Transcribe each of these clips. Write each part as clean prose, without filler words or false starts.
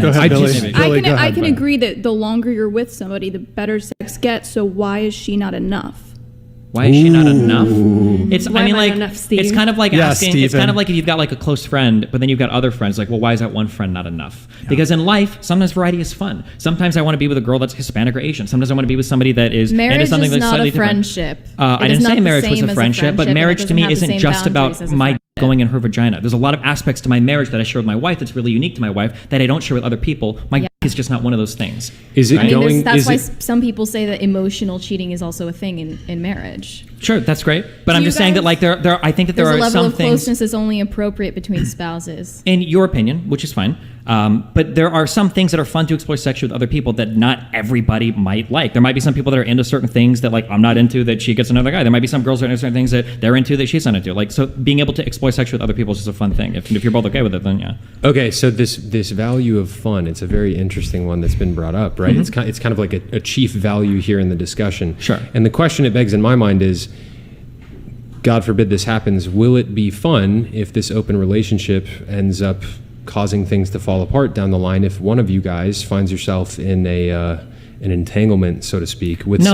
Go ahead, Billy. I can agree that the longer you're with somebody, the better sex gets. So why is she not enough? Why is she not enough? It's Why am I not enough, Steve? It's kind of like asking. Steven. It's kind of like if you've got like a close friend, but then you've got other friends. Like, well, why is that one friend not enough? Yeah. Because in life, sometimes variety is fun. Sometimes I want to be with a girl that's Hispanic or Asian. Sometimes I want to be with somebody that is marriage into something is that's not slightly a friendship. I didn't say marriage was a friendship, but marriage to me isn't just about my going in her vagina. There's a lot of aspects to my marriage that I share with my wife that's really unique to my wife that I don't share with other people. My is just not one of those things. Is it going? That's why some people say that emotional cheating is also a thing in marriage. Sure, that's great, but I'm just saying that like there I think that there are some things. There's a level of closeness that's only appropriate between spouses. In your opinion, which is fine. But there are some things that are fun to explore sexually with other people that not everybody might like. There might be some people that are into certain things that like I'm not into that she gets another guy. There might be some girls that are into certain things that they're into that she's not into. Like, so being able to explore sexually with other people is just a fun thing. If you're both okay with it, then yeah. Okay, so this value of fun, it's a very interesting one that's been brought up, right? Mm-hmm. It's kind of like a chief value here in the discussion. Sure. And the question it begs in my mind is, God forbid this happens, will it be fun if this open relationship ends up causing things to fall apart down the line if one of you guys finds yourself in an entanglement, so to speak, with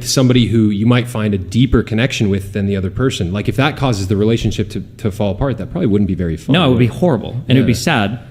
somebody who you might find a deeper connection with than the other person? Like if that causes the relationship to fall apart, that probably wouldn't be very fun. No, it would be horrible, and it would be sad.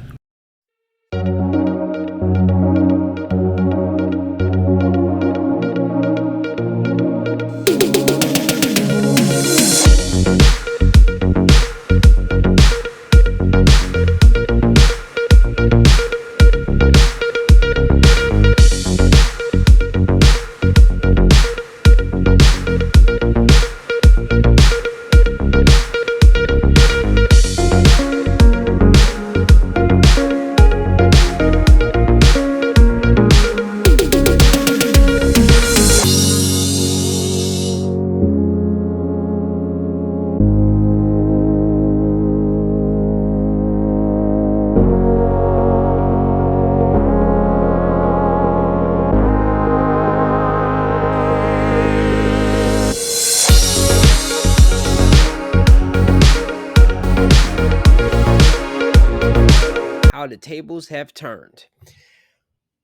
The tables have turned.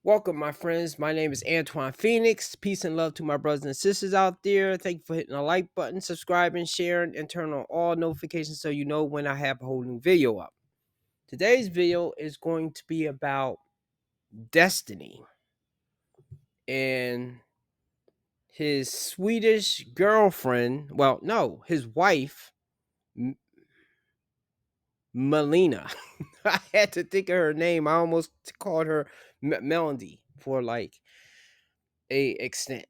Welcome, my friends. My name is Antoine Phoenix. Peace and love to my brothers and sisters out there. Thank you for hitting the like button, subscribing, sharing, and turn on all notifications so you know when I have a whole new video up. Today's video is going to be about Destiny and his Swedish girlfriend. Well, no, his wife, Melina. I had to think of her name. I almost called her Melody for like a extent.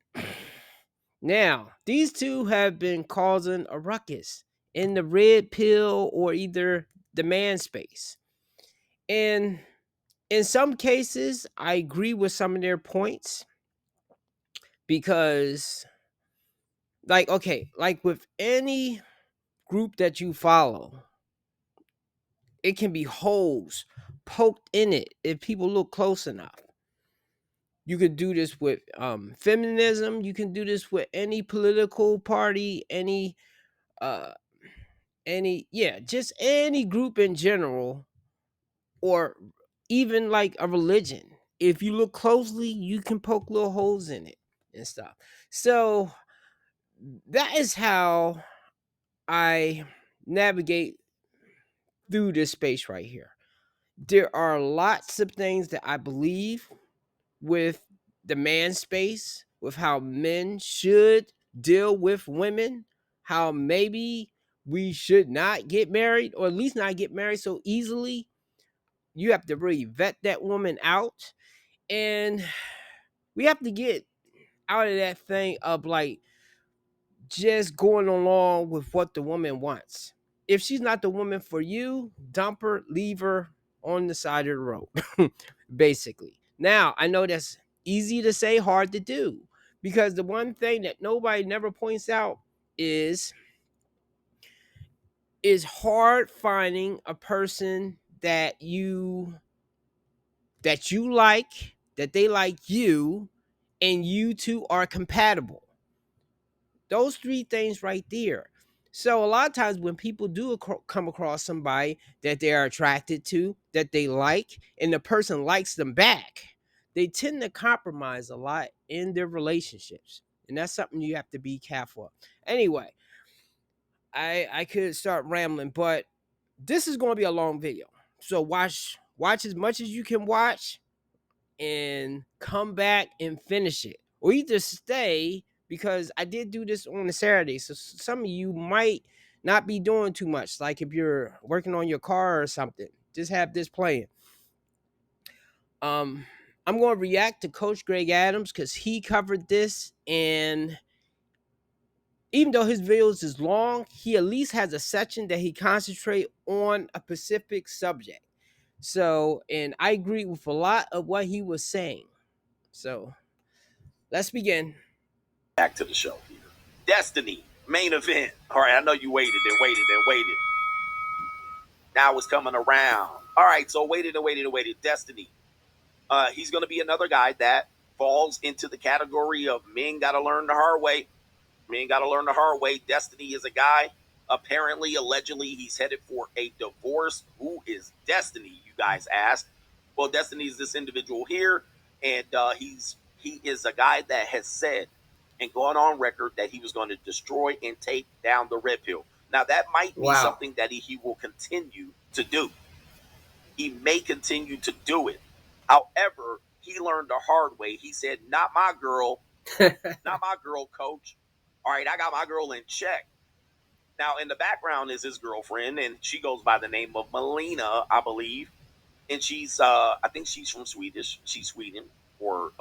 Now, these two have been causing a ruckus in the red pill or either the man space. And in some cases, I agree with some of their points because like with any group that you follow, it can be holes poked in it if people look close enough. You could do this with feminism. You can do this with any political party, just any group in general, or even like a religion. If you look closely, you can poke little holes in it and stuff. So that is how I navigate through this space right here. There are lots of things that I believe with the man space, with how men should deal with women, how maybe we should not get married, or at least not get married so easily. You have to really vet that woman out, and we have to get out of that thing of like just going along with what the woman wants. If she's not the woman for you, dump her, leave her on the side of the road, basically. Now, I know that's easy to say, hard to do, because the one thing that nobody never points out is hard finding a person that you like, that they like you, and you two are compatible. Those three things right there. So a lot of times when people do come across somebody that they are attracted to, that they like, and the person likes them back, they tend to compromise a lot in their relationships. And that's something you have to be careful of. Anyway, I could start rambling, but this is going to be a long video. So watch as much as you can watch and come back and finish it. Or either stay, because I did do this on a Saturday. So some of you might not be doing too much. Like if you're working on your car or something, just have this playing. I'm going to react to Coach Greg Adams because he covered this, and even though his videos is long, he at least has a section that he concentrate on a specific subject. So, and I agree with a lot of what he was saying. So, let's begin. Back to the show here. Destiny, main event. All right, I know you waited and waited and waited. Now it's coming around. All right, so waited and waited and waited. Destiny. He's going to be another guy that falls into the category of men got to learn the hard way. Men got to learn the hard way. Destiny is a guy. Apparently, allegedly, he's headed for a divorce. Who is Destiny, you guys ask? Well, Destiny is this individual here, and he is a guy that has said and gone on record that he was going to destroy and take down the red pill. Now, that might be something that he will continue to do. He may continue to do it. However, he learned the hard way. He said, not my girl, not my girl, coach. All right, I got my girl in check. Now, in the background is his girlfriend, and she goes by the name of Melina, I believe. And she's, I think she's from Swedish. She's Sweden, or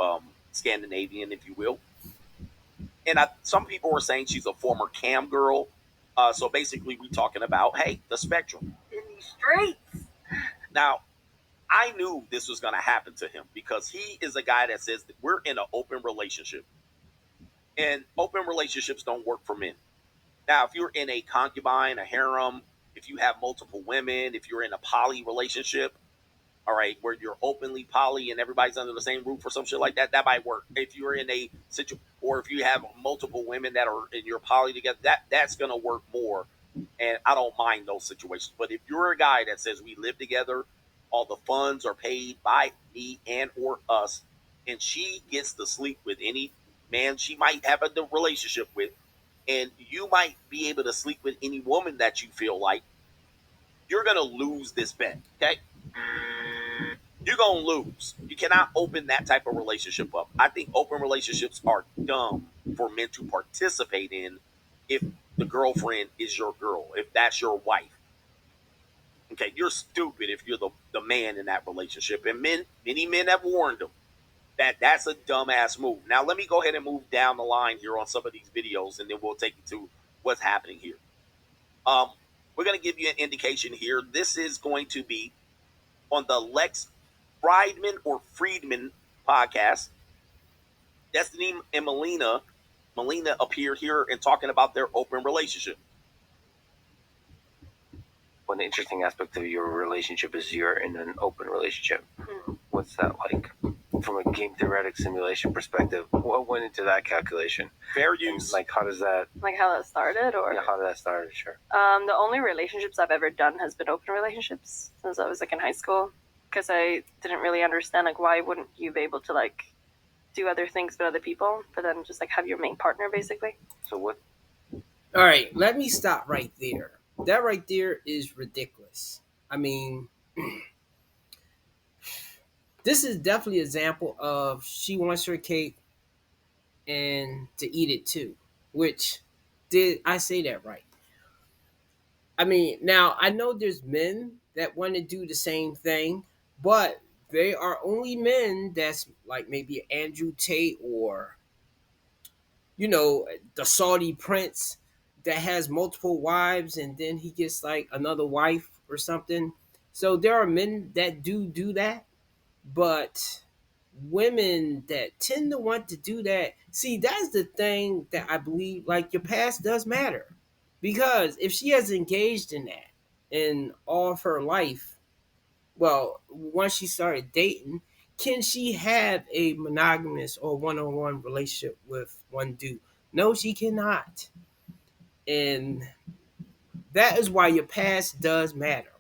Scandinavian, if you will. And some people were saying she's a former cam girl. So basically, we're talking about, hey, the spectrum. In these streets. Now, I knew this was going to happen to him because he is a guy that says that we're in an open relationship. And open relationships don't work for men. Now, if you're in a concubine, a harem, if you have multiple women, if you're in a poly relationship, all right, where you're openly poly and everybody's under the same roof or some shit like that, that might work. If you're in a situation, or if you have multiple women that are in your poly together, that's going to work more. And I don't mind those situations. But if you're a guy that says we live together, all the funds are paid by me and or us, and she gets to sleep with any man she might have a relationship with, and you might be able to sleep with any woman that you feel like, you're going to lose this bet, okay? You're going to lose. You cannot open that type of relationship up. I think open relationships are dumb for men to participate in if the girlfriend is your girl, if that's your wife. Okay, you're stupid if you're the man in that relationship. And many men have warned them that that's a dumbass move. Now, let me go ahead and move down the line here on some of these videos, and then we'll take you to what's happening here. We're going to give you an indication here. This is going to be on the Lex Friedman podcast. Destiny and Melina appear here and talking about their open relationship. One interesting aspect of your relationship is you're in an open relationship. What's that like? From a game theoretic simulation perspective, what went into that calculation? Fair use. And, like, how does that... Like how that started, or... Yeah, how did that start? Sure. The only relationships I've ever done has been open relationships since I was like in high school, because I didn't really understand like why wouldn't you be able to like do other things with other people, but then just like have your main partner basically. So what... All right, let me stop right there. That right there is ridiculous. I mean, this is definitely an example of she wants her cake and to eat it too. Which, did I say that right? I mean, now I know there's men that want to do the same thing, but they are only men that's like maybe Andrew Tate or, you know, the Saudi prince that has multiple wives and then he gets like another wife or something. So there are men that do that, but women that tend to want to do that, see, that's the thing that I believe, like, your past does matter. Because if she has engaged in that in all of her life, well, once she started dating, can she have a monogamous or one-on-one relationship with one dude? No, she cannot. And that is why your past does matter.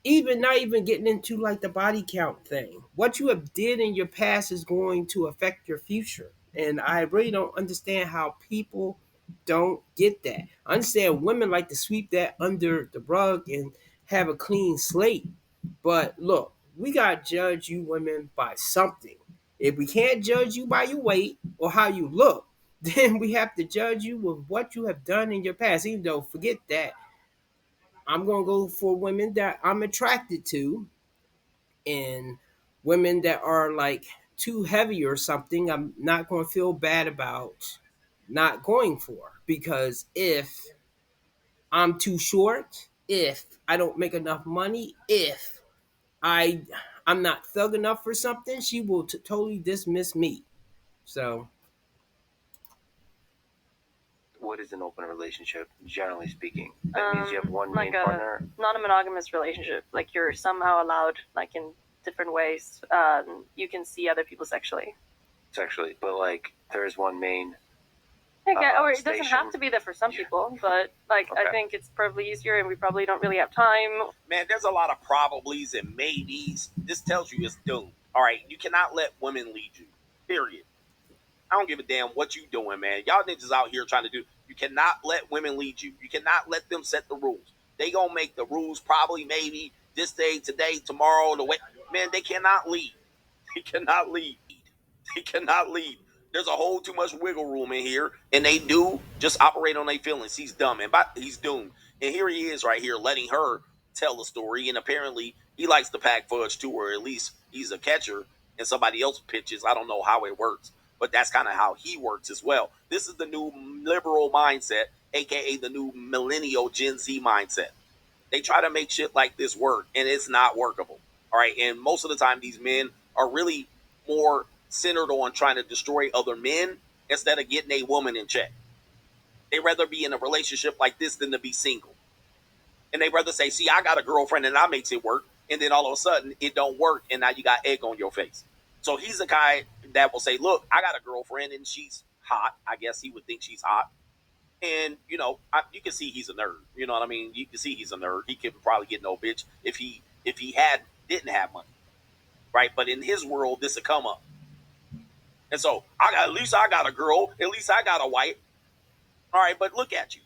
Even not even getting into like the body count thing. What you have did in your past is going to affect your future. And I really don't understand how people don't get that. I understand women like to sweep that under the rug and have a clean slate. But look, we got to judge you women by something. If we can't judge you by your weight or how you look, then we have to judge you with what you have done in your past. Even though, forget that, I'm gonna go for women that I'm attracted to, and women that are like too heavy or something. I'm not gonna feel bad about not going for, because if I'm too short, if I don't make enough money, if I I'm not thug enough for something, she will totally dismiss me. So What is an open relationship, generally speaking? That means you have one like main a partner. non-monogamous relationship. Like you're somehow allowed, like in different ways, you can see other people sexually. Sexually, but like there's one main. Or it doesn't Station. have to be that for some people, but like I Okay. think it's probably easier, and we probably don't really have time. Man, there's a lot of probablys and maybes. This tells you it's doomed. All right, you cannot let women lead you. Period. I don't give a damn what you doing, man. Y'all niggas out here trying to do. You cannot let women lead you. You cannot let them set the rules. They gonna make the rules probably, maybe this day, today, tomorrow. The way, man, they cannot lead. They cannot lead. They cannot lead. There's a whole too much wiggle room in here, and they do just operate on their feelings. He's dumb, and he's doomed. And here he is, right here, letting her tell the story. And apparently, he likes to pack fudge too, or at least he's a catcher, and somebody else pitches. I don't know how it works, but that's kind of how he works as well. This is the new liberal mindset, aka the new millennial Gen Z mindset. They try to make shit like this work, and it's not workable. All right, and most of the time, these men are really more centered on trying to destroy other men instead of getting a woman in check. They rather be in a relationship like this than to be single, and they rather say, "See, I got a girlfriend and I makes it work," and then all of a sudden it don't work, and now you got egg on your face. So he's a guy that will say, "Look, I got a girlfriend and she's hot. I guess he would think she's hot." And you can see he's a nerd. You know what I mean? You can see he's a nerd. He could probably get no bitch if he didn't have money, right? But in his world, this would come up. And so at least I got a girl. At least I got a wife. All right, but look at you.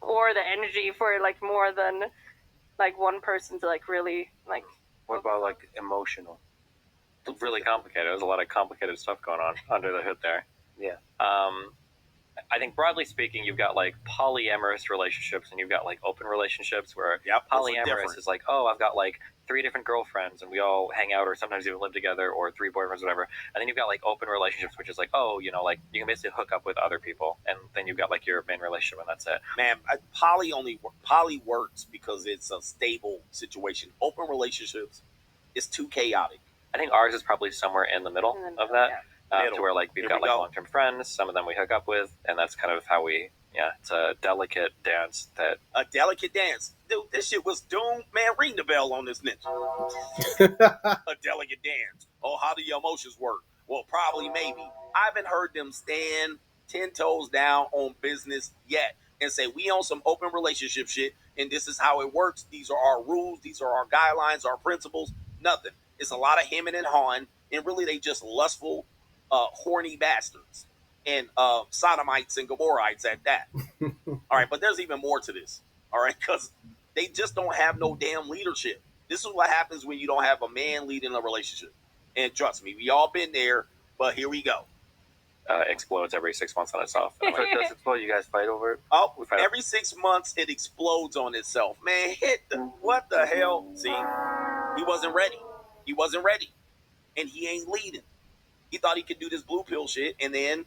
Or the energy for like more than like one person to like really like. What about like emotional? It's really complicated. There's a lot of complicated stuff going on under the hood there. Yeah. I think broadly speaking, you've got like polyamorous relationships and you've got like open relationships where Yep, polyamorous is like, oh, I've got like 3 different girlfriends and we all hang out or sometimes even live together, or 3 boyfriends, whatever. And then you've got like open relationships, which is like, oh, like you can basically hook up with other people, and then you've got like your main relationship and that's it. Man, poly works because it's a stable situation. Open relationships is too chaotic. I think ours is probably somewhere in the middle of that. Yeah. To where like we've got like long-term friends, some of them we hook up with, and that's kind of how we, it's a delicate dance that. A delicate dance. Dude, this shit was doomed. Man, ring the bell on this ninja. A delicate dance. Oh, how do your emotions work? Well, probably, maybe. I haven't heard them stand 10 toes down on business yet and say, we on some open relationship shit, and this is how it works. These are our rules. These are our guidelines, our principles. Nothing. It's a lot of hemming and hawing, and really they just lustful, horny bastards and sodomites and Gomorrites at that. All right, but there's even more to this. All right, because they just don't have no damn leadership. This is what happens when you don't have a man leading a relationship. And trust me, we all been there, but here we go. Explodes every 6 months on itself. So it does explode. You guys fight over it? Oh, every 6 months it explodes on itself. Man, what the hell? See, he wasn't ready. He wasn't ready, and he ain't leading. He thought he could do this blue pill shit, and then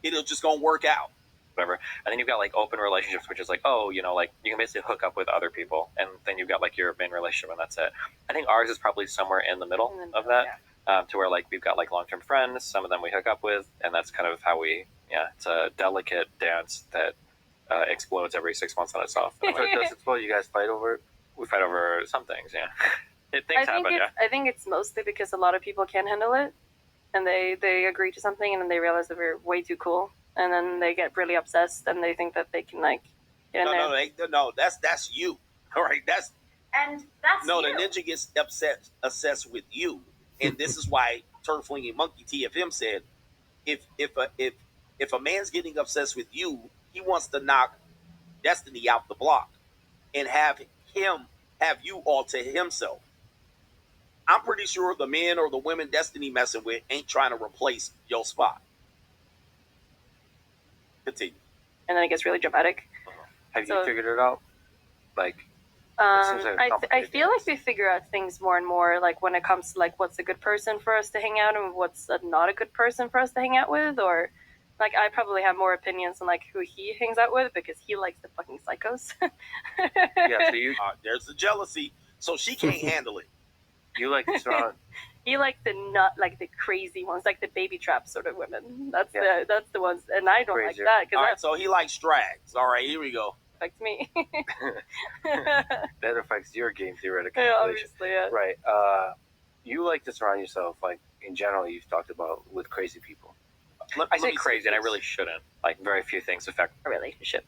it'll just gonna work out. Whatever. And then you've got like open relationships, which is like, oh, like you can basically hook up with other people, and then you've got like your main relationship, and that's it. I think ours is probably somewhere in the middle of that, to where like we've got like long-term friends, some of them we hook up with, and that's kind of how we, it's a delicate dance that explodes every 6 months on itself. So it does explode. You guys fight over it? We fight over some things, yeah. Things happen, yeah. I think it's mostly because a lot of people can't handle it, and they agree to something, and then they realize that we're way too cool, and then they get really obsessed, and they think that they can like Get in No, there. no, that's you. All right, that's And that's no. you. The ninja gets obsessed with you, and this is why Turfling and Monkey TFM said if a man's getting obsessed with you, he wants to knock Destiny out the block and have you all to himself. I'm pretty sure the men or the women Destiny messing with ain't trying to replace your spot. Continue. And then it gets really dramatic. Have you figured it out? Like, seems like a I complicated feel like dance. we figure out things more and more, like when it comes to like what's a good person for us to hang out and what's not a good person for us to hang out with, or like I probably have more opinions on like who he hangs out with because he likes the fucking psychos. Yeah, so There's the jealousy, so she can't handle it. you like to surround. He likes the crazy ones, like the baby trap sort of women. That's Yeah. the ones, and I don't Crazier. like that because All that right, so he likes drags. All right, here we go. affects me. That affects your game theoretic Yeah, calculation. obviously, yeah. Right. You like to surround yourself, like in general, you've talked about with crazy people. I say crazy, and I really shouldn't. Like, very few things affect A relationship,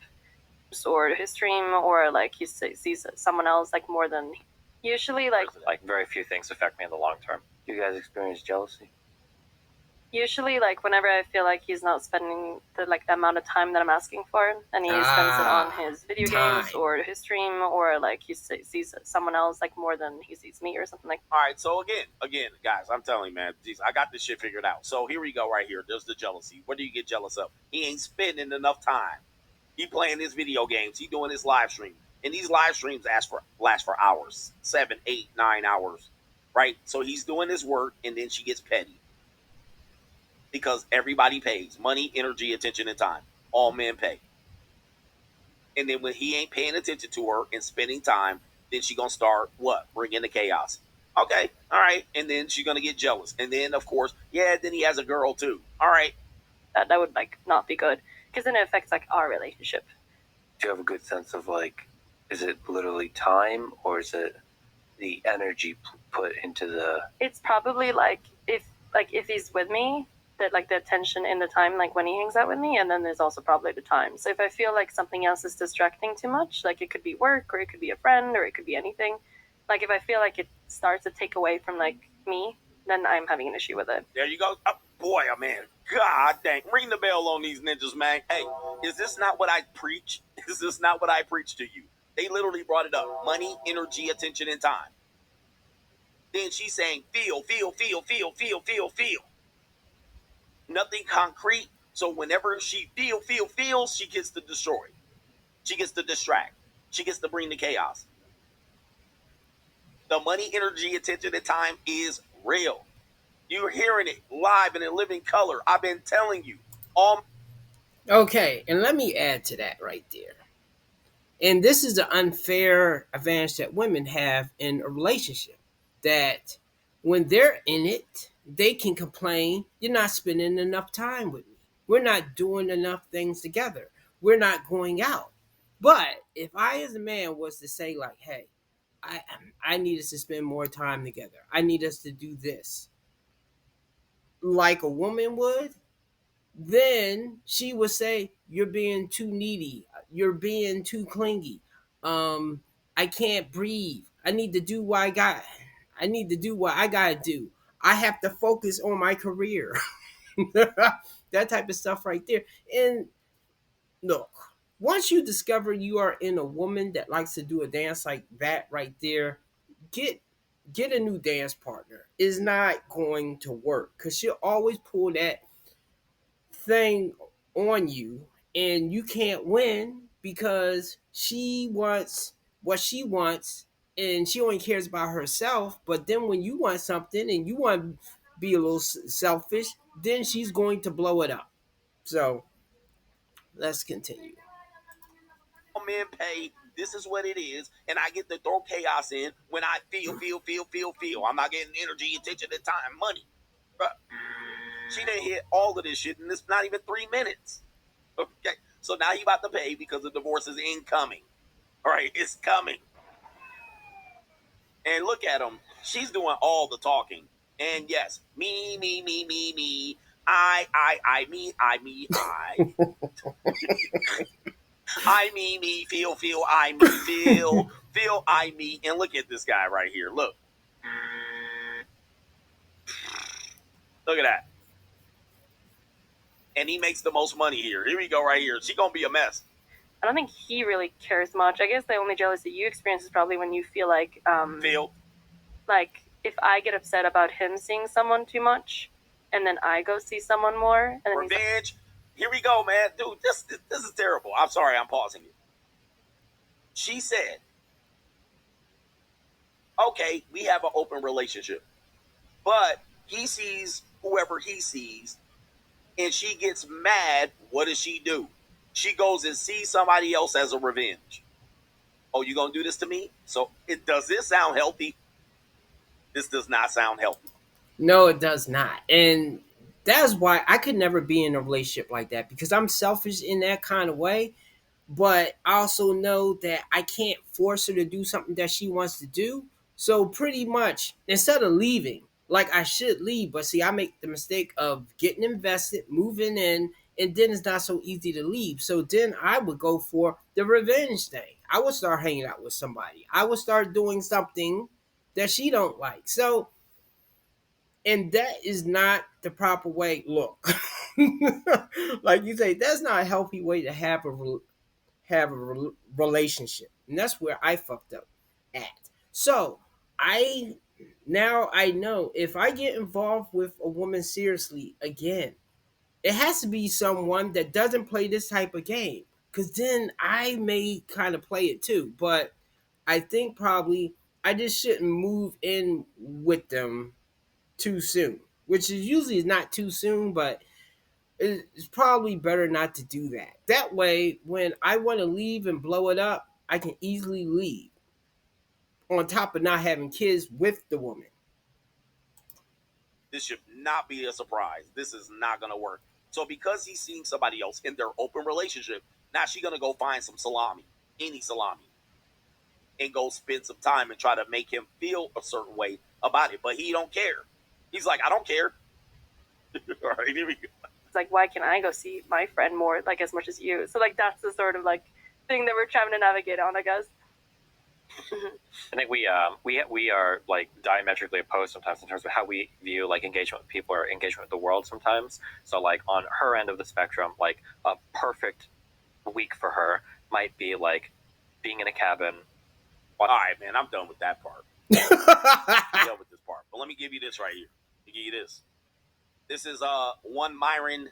or his stream, or like he sees someone else like more than usually. Like very few things affect me in the long term. You guys experience jealousy? usually, like whenever I feel like he's not spending the amount of time that I'm asking for, and he spends it on his video games or his stream, or like he sees someone else like more than he sees me or something like. All right, so again, guys, I'm telling you, man, geez, I got this shit figured out. So here we go, right here. There's the jealousy. What do you get jealous of? He ain't spending enough time. He playing his video games. He doing his live stream, and these live streams last for hours, 7, 8, 9 hours, right? So he's doing his work, and then she gets petty because everybody pays money, energy, attention, and time. All men pay. And then when he ain't paying attention to her and spending time, then she gonna start what? Bringing the chaos. Okay, all right. And then she's gonna get jealous. And then of course, yeah, then he has a girl too. All right. That would like not be good because then it affects like our relationship. Do you have a good sense of like, is it literally time or is it the energy put into the? It's probably like if he's with me, that like the attention and the time, like when he hangs out with me, and then there's also probably the time. So if I feel like something else is distracting too much, like it could be work or it could be a friend or it could be anything, like if I feel like it starts to take away from like me, then I'm having an issue with it. There you go. Oh, boy, oh man. God dang. Ring the bell on these ninjas, man. Hey, is this not what I preach? Is this not what I preach to you? They literally brought it up. Money, energy, attention, and time. Then she's saying feel. Nothing concrete. So whenever she feels, she gets to destroy. She gets to distract. She gets to bring the chaos. The money, energy, attention, and time is real. You're hearing it live and in living color. I've been telling you. Okay, and let me add to that right there. And this is the unfair advantage that women have in a relationship. That when they're in it, they can complain, you're not spending enough time with me. We're not doing enough things together. We're not going out. But if I as a man was to say like, hey, I need us to spend more time together. I need us to do this. Like a woman would, then she would say, you're being too needy. You're being too clingy. I can't breathe. I need to do what I gotta do. I have to focus on my career. That type of stuff right there. And look, once you discover you are in a woman that likes to do a dance like that right there, get a new dance partner. Is not going to work because she'll always pull that thing on you and you can't win because she wants what she wants and she only cares about herself. But then when you want something and you want to be a little selfish, then she's going to blow it up. So let's continue. All men pay. This is what it is. And I get to throw chaos in when I feel. I'm not getting energy, attention, and time, money. But she didn't hit all of this shit and it's not even 3 minutes. Okay. So now you about to pay because the divorce is incoming. All right. It's coming. And look at him. She's doing all the talking. And yes, me. I, me, I. I me, feel, I me, feel, I me. And look at this guy right here. Look. Look at that. And he makes the most money here. Here we go right here. She gonna be a mess. I don't think he really cares much. I guess the only jealousy you experience is probably when you feel like like if I get upset about him seeing someone too much, and then I go see someone more, and then revenge. Here we go, man, dude. This is terrible. I'm sorry, I'm pausing it. She said, "Okay, we have an open relationship, but he sees whoever he sees, and she gets mad. What does she do? She goes and sees somebody else as a revenge. Oh, you gonna do this to me? So does this sound healthy? This does not sound healthy. No, it does not. And that's why I could never be in a relationship like that, because I'm selfish in that kind of way. But I also know that I can't force her to do something that she wants to do. So pretty much, instead of leaving, like I should leave, but see, I make the mistake of getting invested, moving in, and then it's not so easy to leave. So then I would go for the revenge thing. I would start hanging out with somebody. I would start doing something that she don't like. So, and that is not the proper way. Look, like you say, that's not a healthy way to have a relationship, and that's where I fucked up at. So I know if I get involved with a woman seriously again, it has to be someone that doesn't play this type of game, because then I may kind of play it too. But I think probably I just shouldn't move in with them too soon, which is usually not too soon, but it's probably better not to do that. That way, when I want to leave and blow it up, I can easily leave. On top of not having kids with the woman. This should not be a surprise. This is not gonna work. So because he's seeing somebody else in their open relationship, now she's gonna go find some salami, any salami, and go spend some time and try to make him feel a certain way about it. But he don't care. He's like, I don't care. All right, here we go. It's like, why can I go see my friend more, like as much as you? So like that's the sort of like thing that we're trying to navigate on, I guess. I think we are like diametrically opposed sometimes in terms of how we view like engagement with people or engagement with the world sometimes. So like on her end of the spectrum, like a perfect week for her might be like being in a cabin. All right, man, I'm done with that part. I'm done with this part. But let me give you this right here. Let me give you this. This is one Myron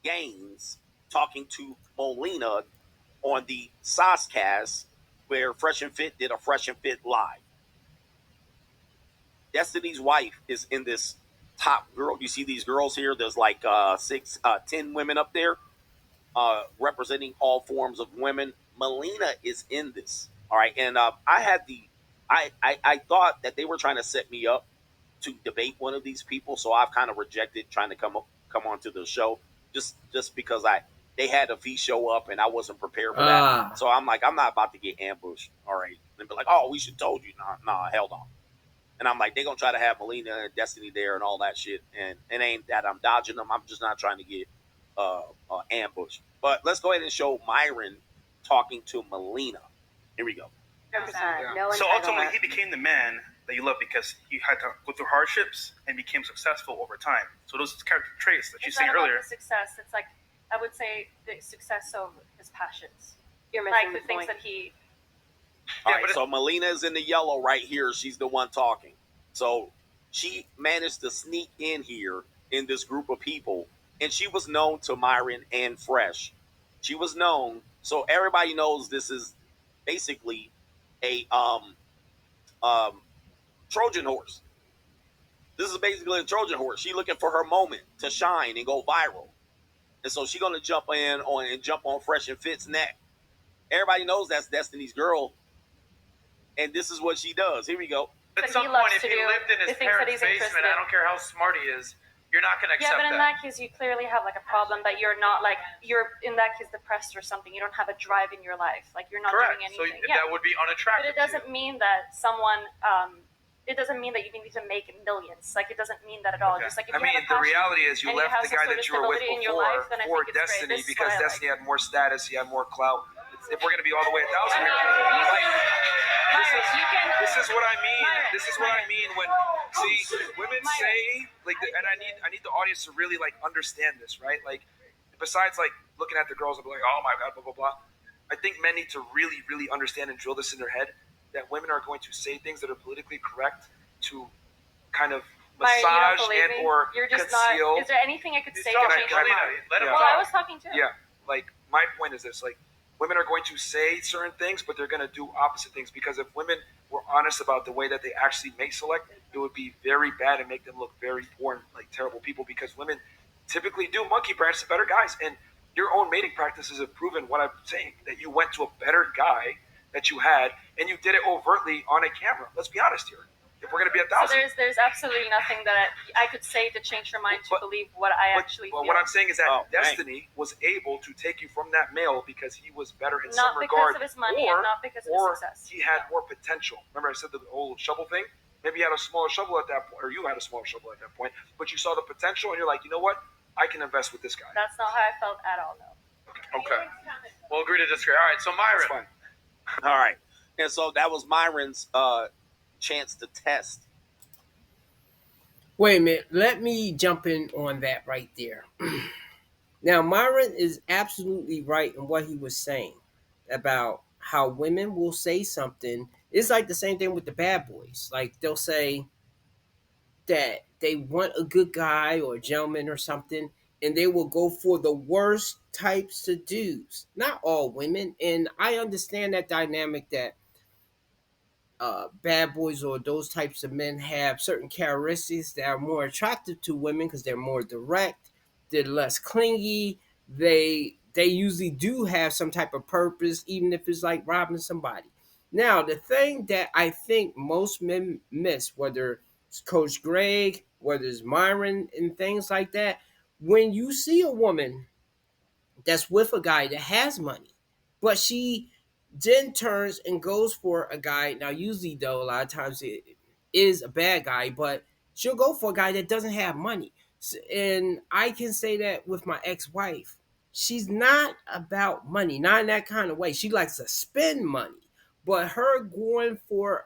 Gaines talking to Melina on the Saucecast, where Fresh and Fit did a Fresh and Fit live. Destiny's wife is in this top girl. You see these girls here? There's like 10 women up there representing all forms of women. Melina is in this. All right. And I thought that they were trying to set me up to debate one of these people. So I've kind of rejected trying to come onto the show just because they had a fee show up and I wasn't prepared for that. So I'm like, I'm not about to get ambushed. All right. And be like, oh, we should told you. Nah, hell no. And I'm like, they're going to try to have Melina and Destiny there and all that shit. And it ain't that I'm dodging them. I'm just not trying to get ambushed. But let's go ahead and show Myron talking to Melina. Here we go. So ultimately, he became the man that you love because he had to go through hardships and became successful over time. So those character traits that you said earlier. It's success. It's like, I would say the success of his passions. You're like the things that he... All right, so Melina is in the yellow right here. She's the one talking. So she managed to sneak in here in this group of people, and she was known to Myron and Fresh. She was known, so everybody knows this is basically a Trojan horse. This is basically a Trojan horse. She's looking for her moment to shine and go viral. And so she's gonna jump on Fresh and Fit's neck. Everybody knows that's Destiny's girl. And this is what she does. Here we go. At some point, if he lived in his parents' basement, I don't care how smart he is, you're not going to accept that. Yeah, but in that case, you clearly have like a problem that you're not like, you're in that case depressed or something. You don't have a drive in your life. Like you're not doing anything. So that would be unattractive. But it doesn't mean that someone, it doesn't mean that you need to make millions. Like it doesn't mean that at all. Okay. Just like if I mean, the reality is you left the guy that you were with before for Destiny because Destiny had more status, he had more clout. if we're gonna be all the way 1,000 here. This is what I mean. This is what I mean when women say like, and I need the audience to really like understand this, right? Like, besides like looking at the girls and be like, oh my god, blah blah blah. I think men need to really understand and drill this in their head that women are going to say things that are politically correct to kind of massage and or conceal. Is there anything I could say to change my mind? Well, I was talking to him. Yeah, like my point is this: like, women are going to say certain things, but they're going to do opposite things because if women were honest about the way that they actually make select, it would be very bad and make them look very poor and like terrible people. Because women typically do monkey branch to better guys, and your own mating practices have proven what I'm saying, that you went to a better guy that you had, and you did it overtly on a camera. Let's be honest here. If we're going to be 1,000. So there's absolutely nothing that I could say to change your mind to believe what I actually feel. What I'm saying is that Destiny was able to take you from that male because he was better in some regard. Not because of his money and not because of his success. He had more potential. Remember I said the old shovel thing? Maybe he had a smaller shovel at that point, or you had a smaller shovel at that point, but you saw the potential and you're like, you know what? I can invest with this guy. That's not how I felt at all, though. Okay. We'll agree to disagree. All right, so Myron. All right. And so that was Myron's chance to test. Wait a minute. Let me jump in on that right there. Now, Myron is absolutely right in what he was saying about how women will say something. It's like the same thing with the bad boys. Like, they'll say that they want a good guy or a gentleman or something, and they will go for the worst types of dudes. Not all women. And I understand that dynamic that bad boys or those types of men have certain characteristics that are more attractive to women because they're more direct, they're less clingy, they usually do have some type of purpose, even if it's like robbing somebody. Now, the thing that I think most men miss, whether it's Coach Greg, whether it's Myron and things like that, when you see a woman that's with a guy that has money, but she then turns and goes for a guy. Now, usually though, a lot of times it is a bad guy, but she'll go for a guy that doesn't have money. And I can say that with my ex-wife. She's not about money, not in that kind of way. She likes to spend money, but her going for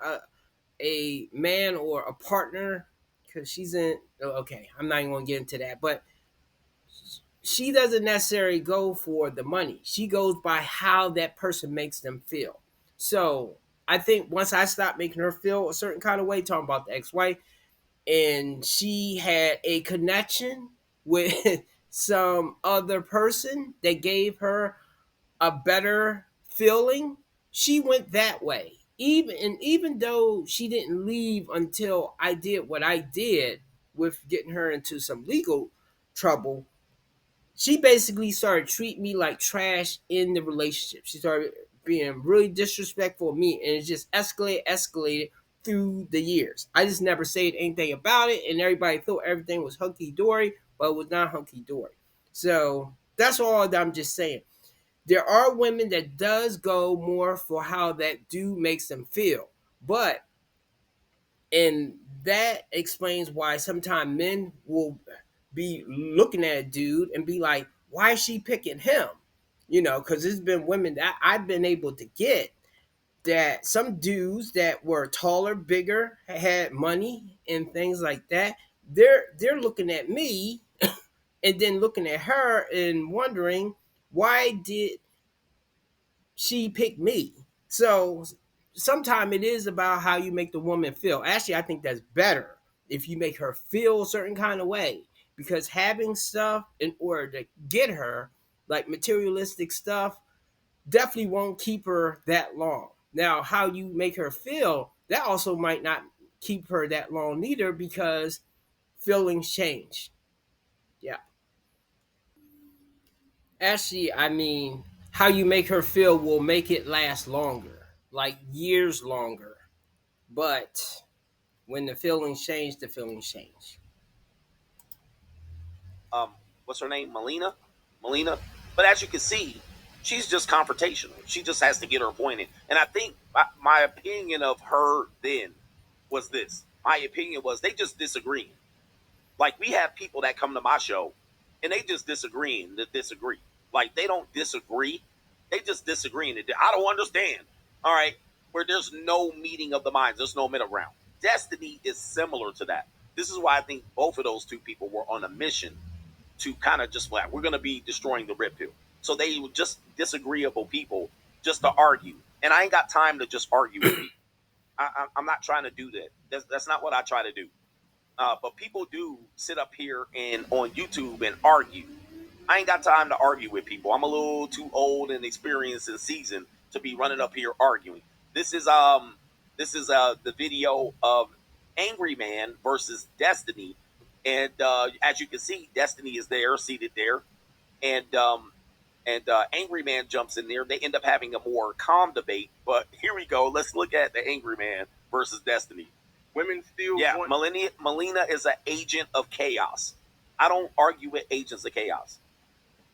a man or a partner, because she's in, okay, I'm not even going to get into that, but she doesn't necessarily go for the money. She goes by how that person makes them feel. So I think once I stopped making her feel a certain kind of way, talking about the ex-wife, and she had a connection with some other person that gave her a better feeling, she went that way. Even though she didn't leave until I did what I did with getting her into some legal trouble, she basically started treating me like trash in the relationship. She started being really disrespectful of me, and it just escalated through the years. I just never said anything about it, and everybody thought everything was hunky dory, but it was not hunky dory. So that's all that I'm just saying. There are women that does go more for how that dude makes them feel, but and that explains why sometimes men will be looking at a dude and be like, why is she picking him? You know, because there's been women that I've been able to get, that some dudes that were taller, bigger, had money and things like that, they're looking at me and then looking at her and wondering, why did she picked me. So sometimes it is about how you make the woman feel. Actually, I think that's better if you make her feel a certain kind of way, because having stuff in order to get her, like materialistic stuff, definitely won't keep her that long. Now, how you make her feel, that also might not keep her that long either, because feelings change. Yeah. Actually, I mean, how you make her feel will make it last longer, like years longer. But when the feelings change, the feelings change. What's her name? Melina. But as you can see, she's just confrontational. She just has to get her point in. And I think my opinion of her then was this. My opinion was they just disagree. Like, we have people that come to my show and they just disagree and disagree. Like, they don't disagree. They just disagree. And I don't understand. All right, where there's no meeting of the minds, there's no middle ground. Destiny is similar to that. This is why I think both of those two people were on a mission to kind of just like, we're going to be destroying the red pill. So they were just disagreeable people just to argue. And I ain't got time to just argue with people. I'm not trying to do that. That's not what I try to do. But people do sit up here and on YouTube and argue. I ain't got time to argue with people. I'm a little too old and experienced and seasoned to be running up here arguing. This is the video of Angry Man versus Destiny, and as you can see, Destiny is there, seated there, and Angry Man jumps in there. They end up having a more calm debate. But here we go. Let's look at the Angry Man versus Destiny. Women still want... Melina is an agent of chaos. I don't argue with agents of chaos.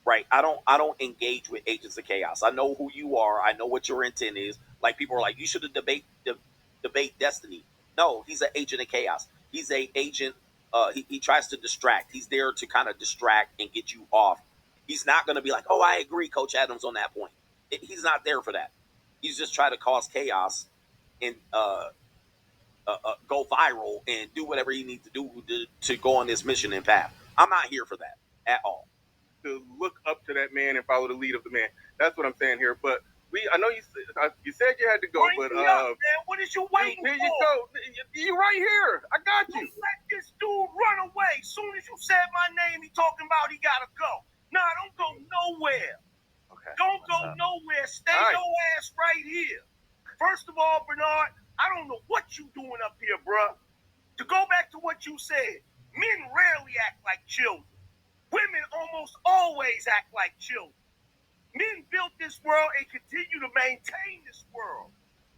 Right. I don't engage with agents of chaos. I know who you are. I know what your intent is. Like, people are like, you should have debate Destiny. No, he's an agent of chaos. He's a agent. He tries to distract. He's there to kind of distract and get you off. He's not going to be like, oh, I agree, Coach Adams, on that point. He's not there for that. He's just trying to cause chaos and go viral and do whatever he needs to do to go on this mission and path. I'm not here for that at all. To look up to that man and follow the lead of the man. That's what I'm saying here. But I know you said you had to go, Bring but me up, man. What is you waiting here for? you go. You right here. I got you. Don't let this dude run away. As soon as you said my name, he talking about he gotta go. Nah, don't go nowhere. Okay. Don't go nowhere. Stay your ass right here. First of all, Bernard, I don't know what you doing up here, bruh. To go back to what you said, men rarely act like children. Women almost always act like children. Men built this world and continue to maintain this world.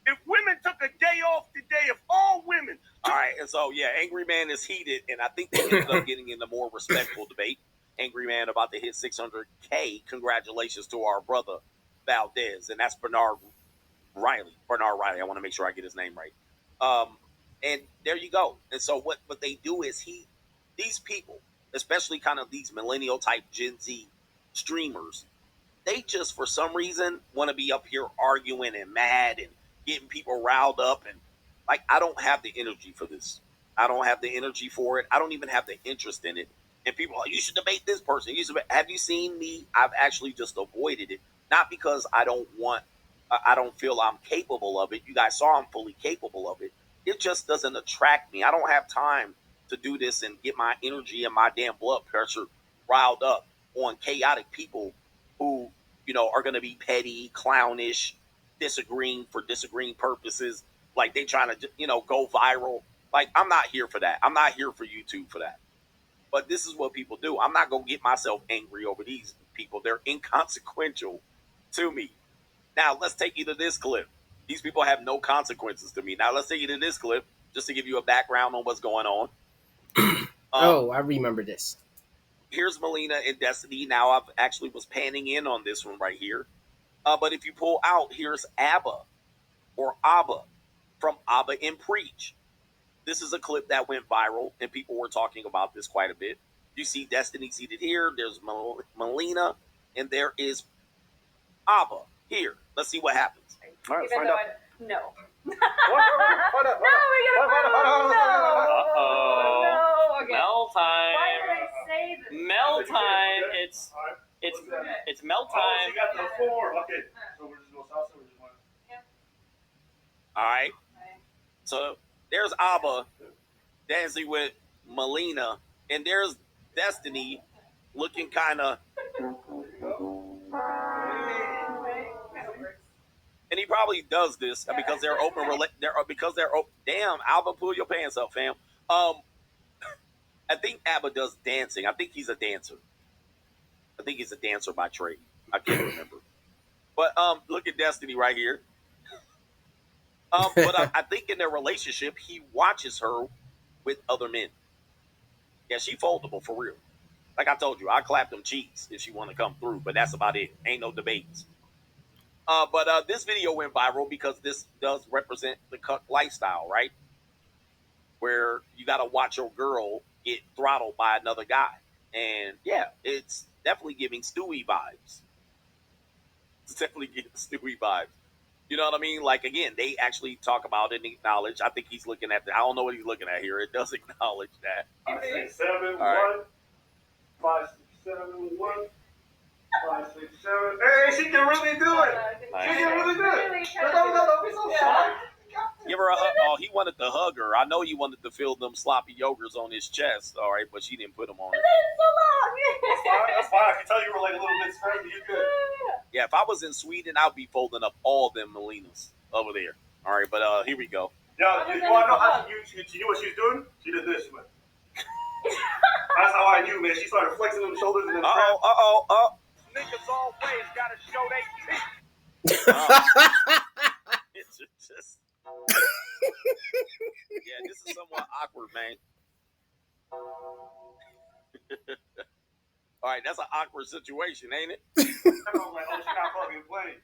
If women took a day off today, if all women... All right, and so, yeah, Angry Man is heated, and I think they ended up getting in the more respectful debate. Angry Man about to hit 600K. Congratulations to our brother, Valdez, and that's Bernard Riley. I want to make sure I get his name right. And there you go. And so what they do is these people, especially kind of these millennial type Gen Z streamers, they just for some reason want to be up here arguing and mad and getting people riled up. And like, I don't have the energy for this. I don't have the energy for it. I don't even have the interest in it. And people are like, you should debate this person. Have you seen me? I've actually just avoided it. Not because I don't feel I'm capable of it. You guys saw I'm fully capable of it. It just doesn't attract me. I don't have time to do this and get my energy and my damn blood pressure riled up on chaotic people who, are going to be petty, clownish, disagreeing for disagreeing purposes. Like, they trying to, go viral. Like, I'm not here for that. I'm not here for YouTube for that. But this is what people do. I'm not going to get myself angry over these people. They're inconsequential to me. Now, let's take you to this clip. These people have no consequences to me. Now, let's take you to this clip just to give you a background on what's going on. I remember this. Here's Melina and Destiny. Now, I actually was panning in on this one right here. But if you pull out, here's Abba from Abba and Preach. This is a clip that went viral, and people were talking about this quite a bit. You see Destiny seated here. There's Melina, and there is Abba here. Let's see what happens. All right, let's find out. No. Hold up. No, we gotta prove no. Uh-oh. No. Okay. Mel time. Why did I say this? Mel time. It's Mel time. Oh, so you got the four. Okay. So we're just going salsa. We're just going. All right. So there's Abba dancing with Melina, and there's Destiny looking kind of. And he probably does this because they're open. Damn, Abba, pull your pants up, fam. I think Abba does dancing. I think he's a dancer. I think he's a dancer by trade. I can't remember. But look at Destiny right here. But I think in their relationship, he watches her with other men. Yeah, she foldable for real. Like I told you, I clap them cheeks if she want to come through, but that's about it. Ain't no debates. But this video went viral because this does represent the cuck lifestyle, right? Where you got to watch your girl get throttled by another guy. And yeah, it's definitely giving Stewie vibes. It's definitely getting Stewie vibes. You know what I mean? Like, again, they actually talk about it and acknowledge. I think he's looking at I don't know what he's looking at here. It does acknowledge that. 5, 6, 7, All right. 1, 5, 6, 7, 1, 5, 6, 7. Hey, she can really do it. She can really do it. Look, be so sorry. Give her a hug. Oh, he wanted to hug her. I know he wanted to feel them sloppy yogurts on his chest. All right, but she didn't put them on her. That's fine. I can tell you were like a little bit crazy. You good? Yeah, if I was in Sweden, I'd be folding up all them Melinas over there. All right, but here we go. Yo, you want to know how she knew what she was doing? She did this, man. That's how I knew, man. She started flexing them shoulders and then. Niggas always gotta show they teeth. It's just. Yeah, this is somewhat awkward, man. All right, that's an awkward situation, ain't it? I was like, oh, she not fucking playing.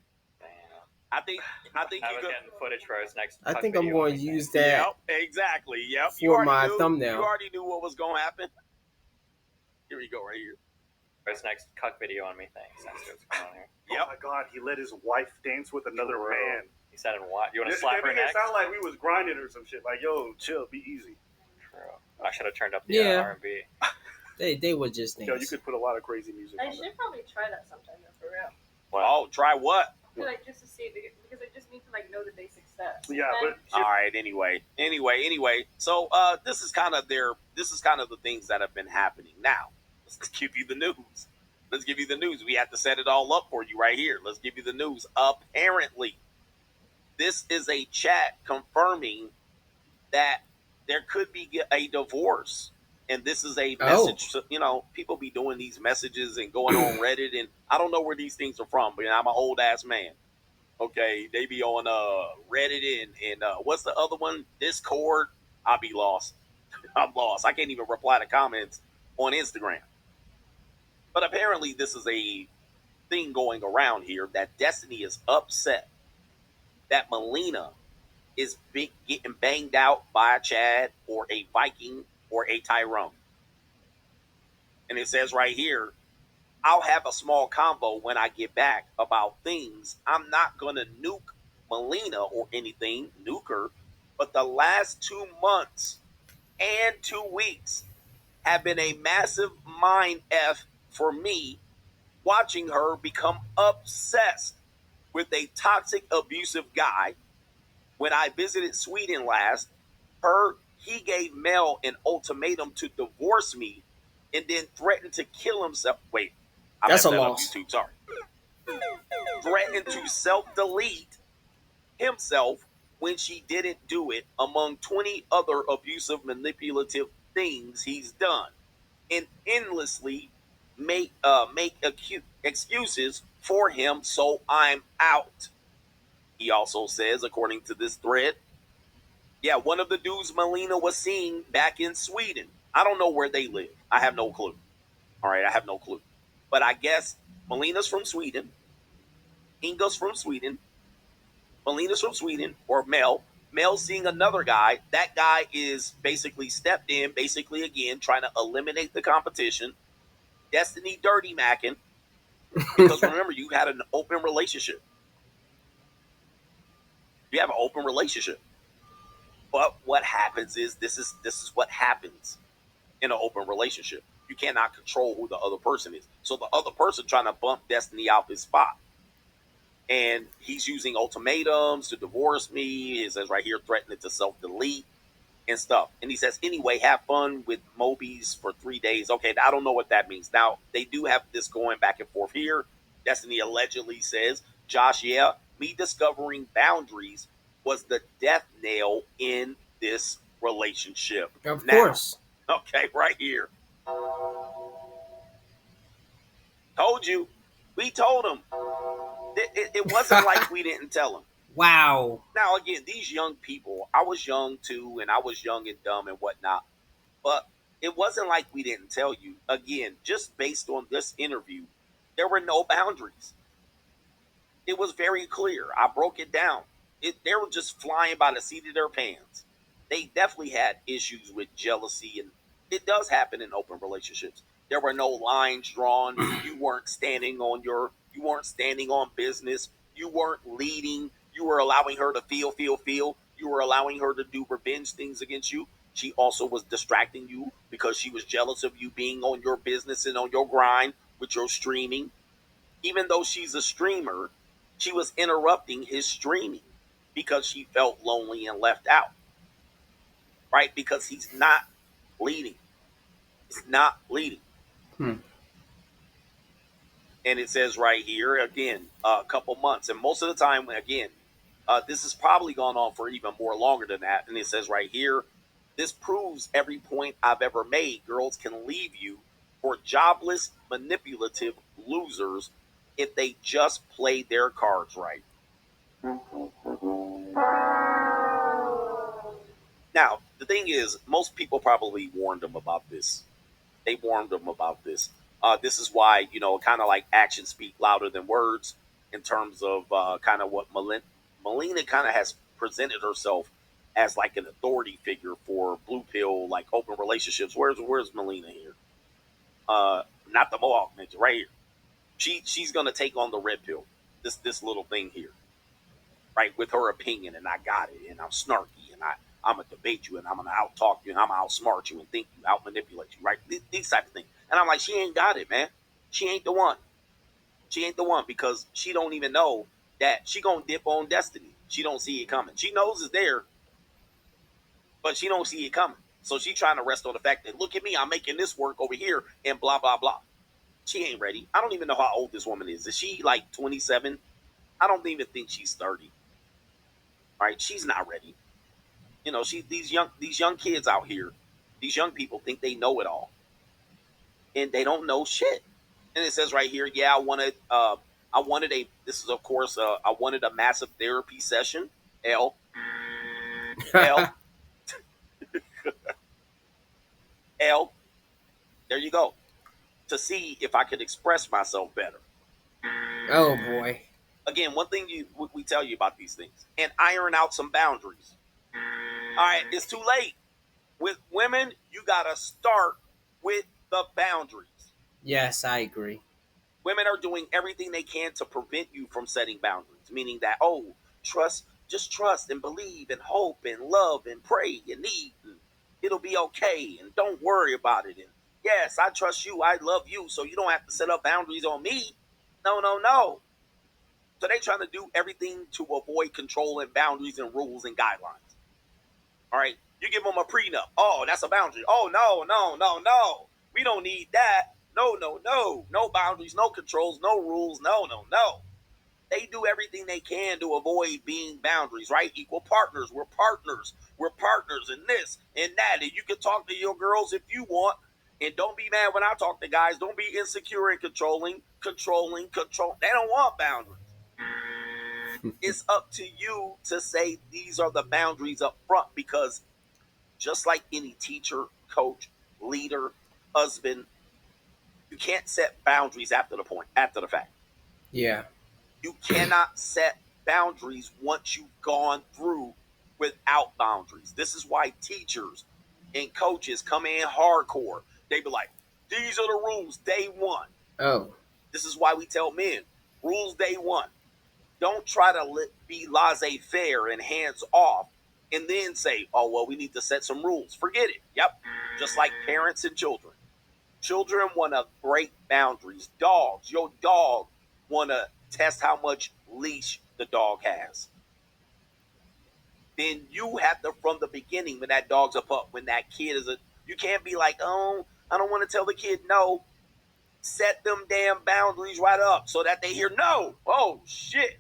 I think I you was could. getting footage for his next. I cut think I'm video going on to me. use that. Yep, exactly. Yep. For my knew, thumbnail. You already knew what was going to happen. Here we go, right here. For his next cut video on me thing. That's what's going on here. Yep. Oh my God, he let his wife dance with another man. He said, "And what? You want to It slap her made next?" it sound like we was grinding or some shit. Like, yo, chill, be easy. True. I should have turned up the Yeah. R&B. They were just Yo, things. you could put a lot of crazy music I on should there. probably try that sometime, though, for real. Oh, try what? Like, just to see, because I just need to, like, know the basic steps. Yeah, but All right. Anyway. So this is kind of the things that have been happening. Now, let's give you the news. We have to set it all up for you right here. Let's give you the news. Apparently, this is a chat confirming that there could be a divorce. And this is a message. So, people be doing these messages and going on Reddit, and I don't know where these things are from, but I'm an old ass man. Okay, they be on Reddit and what's the other one? Discord. I'll be lost. I'm lost. I can't even reply to comments on Instagram. But apparently, this is a thing going around here that Destiny is upset that Melina is getting banged out by a Chad or a Viking or a Tyrone. And it says right here, I'll have a small convo when I get back about things. I'm not going to nuke Melina or anything, nuke her, but the last 2 months and 2 weeks have been a massive mind F for me, watching her become obsessed with a toxic, abusive guy. When I visited Sweden last, he gave Mel an ultimatum to divorce me and then threatened to kill himself. Wait, I That's messed a that up, loss. YouTube, sorry. Threatened to self-delete himself when she didn't do it, among 20 other abusive, manipulative things he's done, and endlessly make excuses for him, so I'm out. He also says, according to this thread, yeah, one of the dudes Melina was seeing back in Sweden. I don't know where they live. I have no clue. All right, I have no clue. But I guess Melina's from Sweden. Inga's from Sweden. Melina's from Sweden, or Mel. Mel's seeing another guy. That guy is basically stepped in, basically, again, trying to eliminate the competition. Destiny dirty macking. Because remember, you had an open relationship. You have an open relationship. But what happens is this is what happens in an open relationship. You cannot control who the other person is. So the other person trying to bump Destiny out his spot. And he's using ultimatums to divorce me. It says right here, threatening to self-delete and stuff. And he says, anyway, have fun with Mobies for 3 days. Okay, I don't know what that means. Now, they do have this going back and forth here. Destiny allegedly says, Josh, yeah, me discovering boundaries was the death nail in this relationship. Of course. Okay, right here. Told you. We told him. It wasn't like we didn't tell him. Wow. Now, again, these young people, I was young too, and I was young and dumb and whatnot. But it wasn't like we didn't tell you. Again, just based on this interview, there were no boundaries. It was very clear. I broke it down. They were just flying by the seat of their pants. They definitely had issues with jealousy, and it does happen in open relationships. There were no lines drawn. You weren't standing on your You weren't standing on business. You weren't leading. You were allowing her to feel. You were allowing her to do revenge things against you. She also was distracting you because she was jealous of you being on your business and on your grind with your streaming. Even though she's a streamer, she was interrupting his streaming because she felt lonely and left out, right? Because he's not leading. He's not leading. And it says right here again, a couple months, and most of the time, again, this has probably gone on for even more longer than that. And it says right here, this proves every point I've ever made. Girls can leave you for jobless, manipulative losers if they just play their cards right. Now, the thing is, most people probably warned them about this. They warned them about this. This is why, kind of like actions speak louder than words in terms of kind of what Melina kind of has presented herself as like an authority figure for blue pill, like open relationships. Where's Melina here? Not the Mohawk ninja, right here. She's gonna take on the red pill. This little thing here, right? With her opinion, and I got it, and I'm snarky, and I'm gonna debate you, and I'm gonna out talk you, and I'm gonna outsmart you, and think you, out manipulate you, right? These type of things. And I'm like, she ain't got it, man. She ain't the one. She ain't the one because she don't even know that she gonna dip on Destiny. She don't see it coming. She knows it's there, but she don't see it coming. So she trying to rest on the fact that look at me, I'm making this work over here, and blah blah blah. She ain't ready. I don't even know how old this woman is. Is she like 27? I don't even think she's 30. Right? She's not ready. These young kids out here, these young people think they know it all, and they don't know shit. And it says right here, yeah, I wanted a. This is of course, I wanted a massive therapy session. L, L, L. There you go. To see if I could express myself better. Oh boy. Again, one thing we tell you about these things, and iron out some boundaries. All right, it's too late. With women, you gotta start with the boundaries. Yes, I agree. Women are doing everything they can to prevent you from setting boundaries, meaning that, just trust and believe and hope and love and pray and need, and it'll be okay, and don't worry about it. And yes, I trust you, I love you, so you don't have to set up boundaries on me. No, no, no. So they trying to do everything to avoid control and boundaries and rules and guidelines. All right, you give them a prenup. Oh, that's a boundary. Oh, no, no, no, no. We don't need that. No, no, no. No boundaries, no controls, no rules. No, no, no. They do everything they can to avoid being boundaries, right? Equal partners. We're partners. We're partners in this and that. And you can talk to your girls if you want. And don't be mad when I talk to guys. Don't be insecure and controlling. They don't want boundaries. It's up to you to say these are the boundaries up front, because just like any teacher, coach, leader, husband, you can't set boundaries after the fact. Yeah. You cannot set boundaries once you've gone through without boundaries. This is why teachers and coaches come in hardcore. They be like, these are the rules day one. Oh. This is why we tell men, rules day one. Don't try to be laissez-faire and hands off and then say, oh, well, we need to set some rules. Forget it. Yep. Just like parents and children. Children want to break boundaries. Your dog want to test how much leash the dog has. Then you have to, from the beginning, when that dog's a pup, when that kid you can't be like, oh, I don't want to tell the kid no. Set them damn boundaries right up so that they hear no. Oh, shit.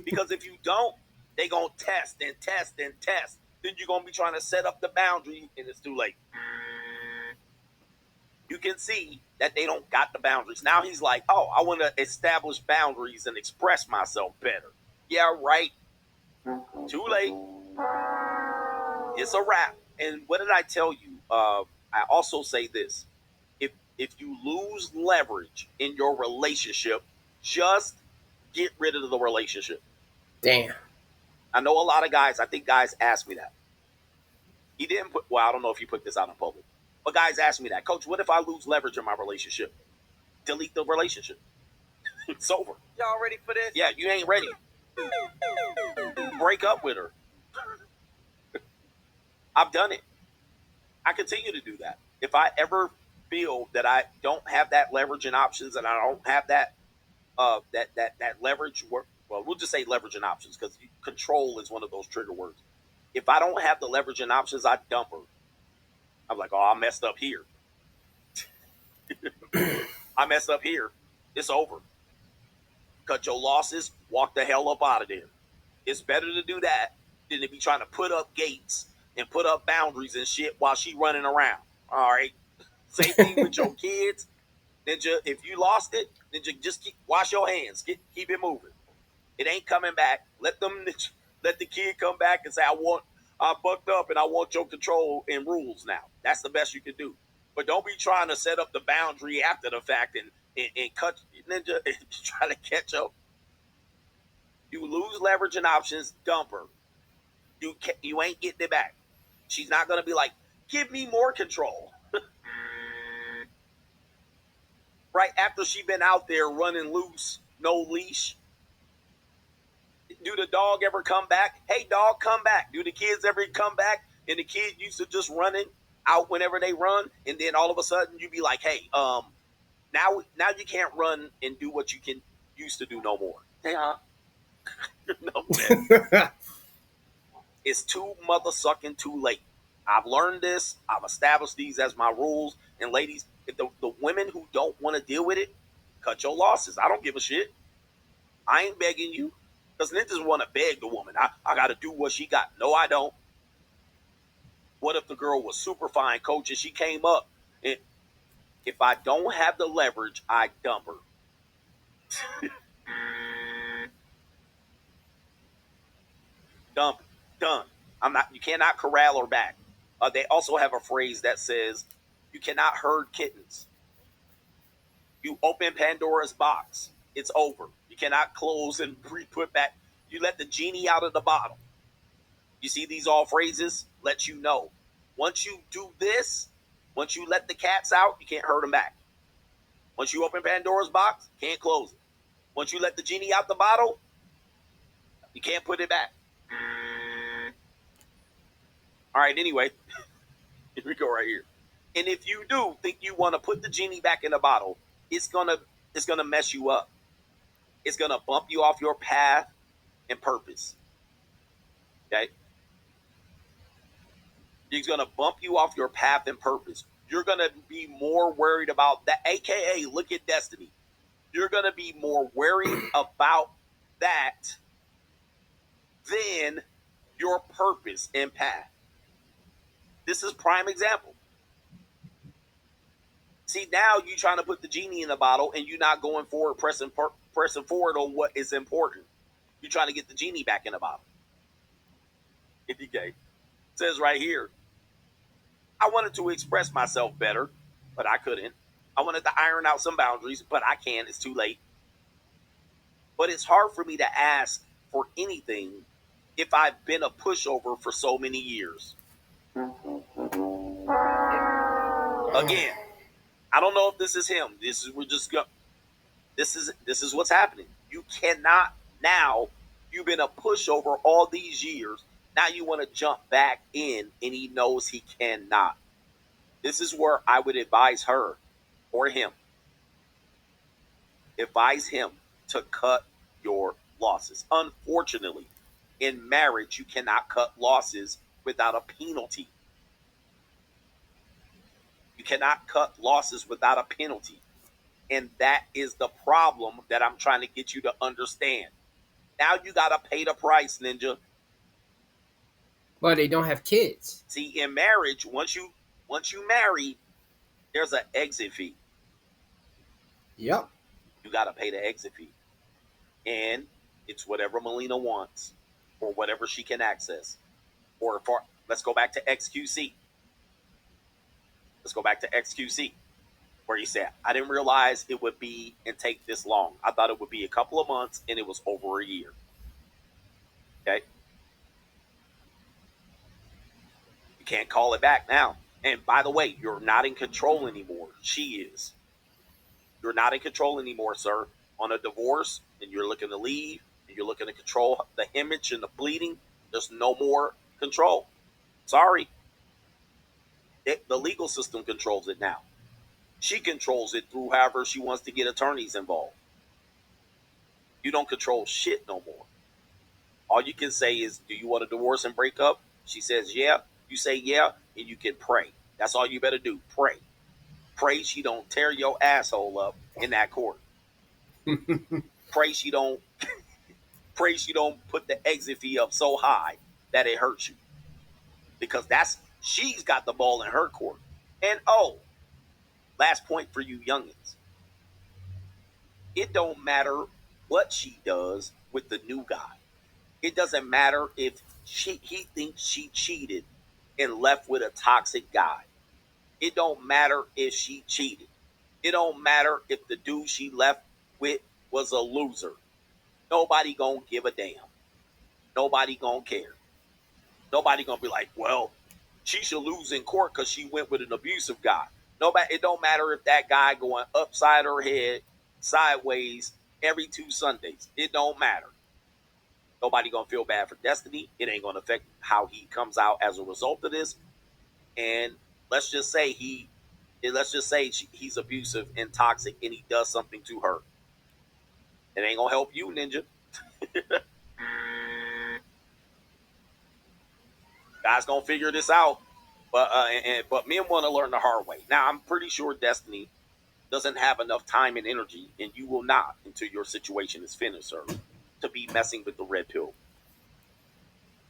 Because if you don't, they going to test and test and test. Then you're going to be trying to set up the boundary, and it's too late. You can see that they don't got the boundaries. Now he's like, oh, I want to establish boundaries and express myself better. Yeah, right. Too late. It's a wrap. And what did I tell you? I also say this. If you lose leverage in your relationship, just get rid of the relationship. Damn. I know a lot of guys, I think guys ask me that. He didn't put, well, I don't know if he put this out in public, but guys ask me that. Coach, what if I lose leverage in my relationship? Delete the relationship. It's over. Y'all ready for this? Yeah, you ain't ready. Break up with her. I've done it. I continue to do that. If I ever feel that I don't have that leverage and options, and I don't have that that leverage, well, we'll just say leverage and options, because control is one of those trigger words. If I don't have the leverage and options, I dump her. I'm like, oh, I messed up here. I messed up here. It's over. Cut your losses. Walk the hell up out of there. It's better to do that than to be trying to put up gates and put up boundaries and shit while she running around. All right. Same thing with your kids. Ninja, if you lost it, Ninja, just wash your hands. Keep it moving. It ain't coming back. Let the kid come back and say, I bucked up and I want your control and rules now. That's the best you can do. But don't be trying to set up the boundary after the fact and cut Ninja and try to catch up. You lose leverage and options, dump her. You ain't getting it back. She's not gonna be like, give me more control. Right after she been out there running loose, no leash. Do the dog ever come back? Hey, dog, come back. Do the kids ever come back? And the kid used to just running out whenever they run, and then all of a sudden you be like, hey, now you can't run and do what you can used to do no more. Yeah. No, it's too mother sucking too late. I've learned this. I've established these as my rules. And ladies, if the women who don't want to deal with it, cut your losses. I don't give a shit. I ain't begging you. Because niggas want to beg the woman. I got to do what she got. No, I don't. What if the girl was super fine, coach, and she came up? And if I don't have the leverage, I dump her. Dump. Done. You cannot corral her back. They also have a phrase that says, you cannot herd kittens. You open Pandora's box, it's over. You cannot close and re-put back. You let the genie out of the bottle. You see these all phrases? Let you know. Once you do this, once you let the cats out, you can't herd them back. Once you open Pandora's box, can't close it. Once you let the genie out the bottle, you can't put it back. All right, anyway, here we go right here. And if you do think you want to put the genie back in the bottle, it's gonna mess you up. It's gonna bump you off your path and purpose. Okay? It's gonna bump you off your path and purpose. You're gonna be more worried about that, aka look at Destiny. You're gonna be more worried about that than your purpose and path. This is prime example. See, now you trying to put the genie in the bottle and you're not going forward, pressing forward on what is important. You're trying to get the genie back in the bottle. Okay. It says right here, I wanted to express myself better, but I couldn't. I wanted to iron out some boundaries, but I can't. It's too late. But it's hard for me to ask for anything if I've been a pushover for so many years. Again, I don't know if this is him. This is what's happening. You cannot now. You've been a pushover all these years. Now you want to jump back in, and he knows he cannot. This is where I would advise her or him. Advise him to cut your losses. Unfortunately, in marriage, you cannot cut losses without a penalty. You cannot cut losses without a penalty. And that is the problem that I'm trying to get you to understand. Now you got to pay the price, Ninja. But they don't have kids. See, in marriage, once you marry, there's an exit fee. Yep. You got to pay the exit fee. And it's whatever Melina wants or whatever she can access. Or let's go back to XQC. Let's go back to XQC, where you said, I didn't realize it would be and take this long. I thought it would be a couple of months, and it was over a year. Okay? You can't call it back now. And by the way, you're not in control anymore. She is. You're not in control anymore, sir. On a divorce, and you're looking to leave, and you're looking to control the image and the bleeding, there's no more control. Sorry. The legal system controls it now. She controls it through however she wants to get attorneys involved. You don't control shit no more. All you can say is, do you want a divorce and break up? She says, yeah. You say, yeah, and you can pray. That's all you better do. Pray. Pray she don't tear your asshole up in that court. Pray she don't put the exit fee up so high that it hurts you. Because she's got the ball in her court. And last point for you youngins. It don't matter what she does with the new guy. It doesn't matter if he thinks she cheated and left with a toxic guy. It don't matter if she cheated. It don't matter if the dude she left with was a loser. Nobody gonna give a damn. Nobody gonna care. Nobody gonna be like, well, she should lose in court because she went with an abusive guy. Nobody. It don't matter if that guy going upside her head, sideways every 2 Sundays. It don't matter. Nobody gonna feel bad for Destiny. It ain't gonna affect how he comes out as a result of this. And let's just say he's abusive and toxic, and he does something to her. It ain't gonna help you, Ninja. Guys gonna figure this out, but men want to learn the hard way. Now, I'm pretty sure Destiny doesn't have enough time and energy, and you will not until your situation is finished, sir, to be messing with the red pill.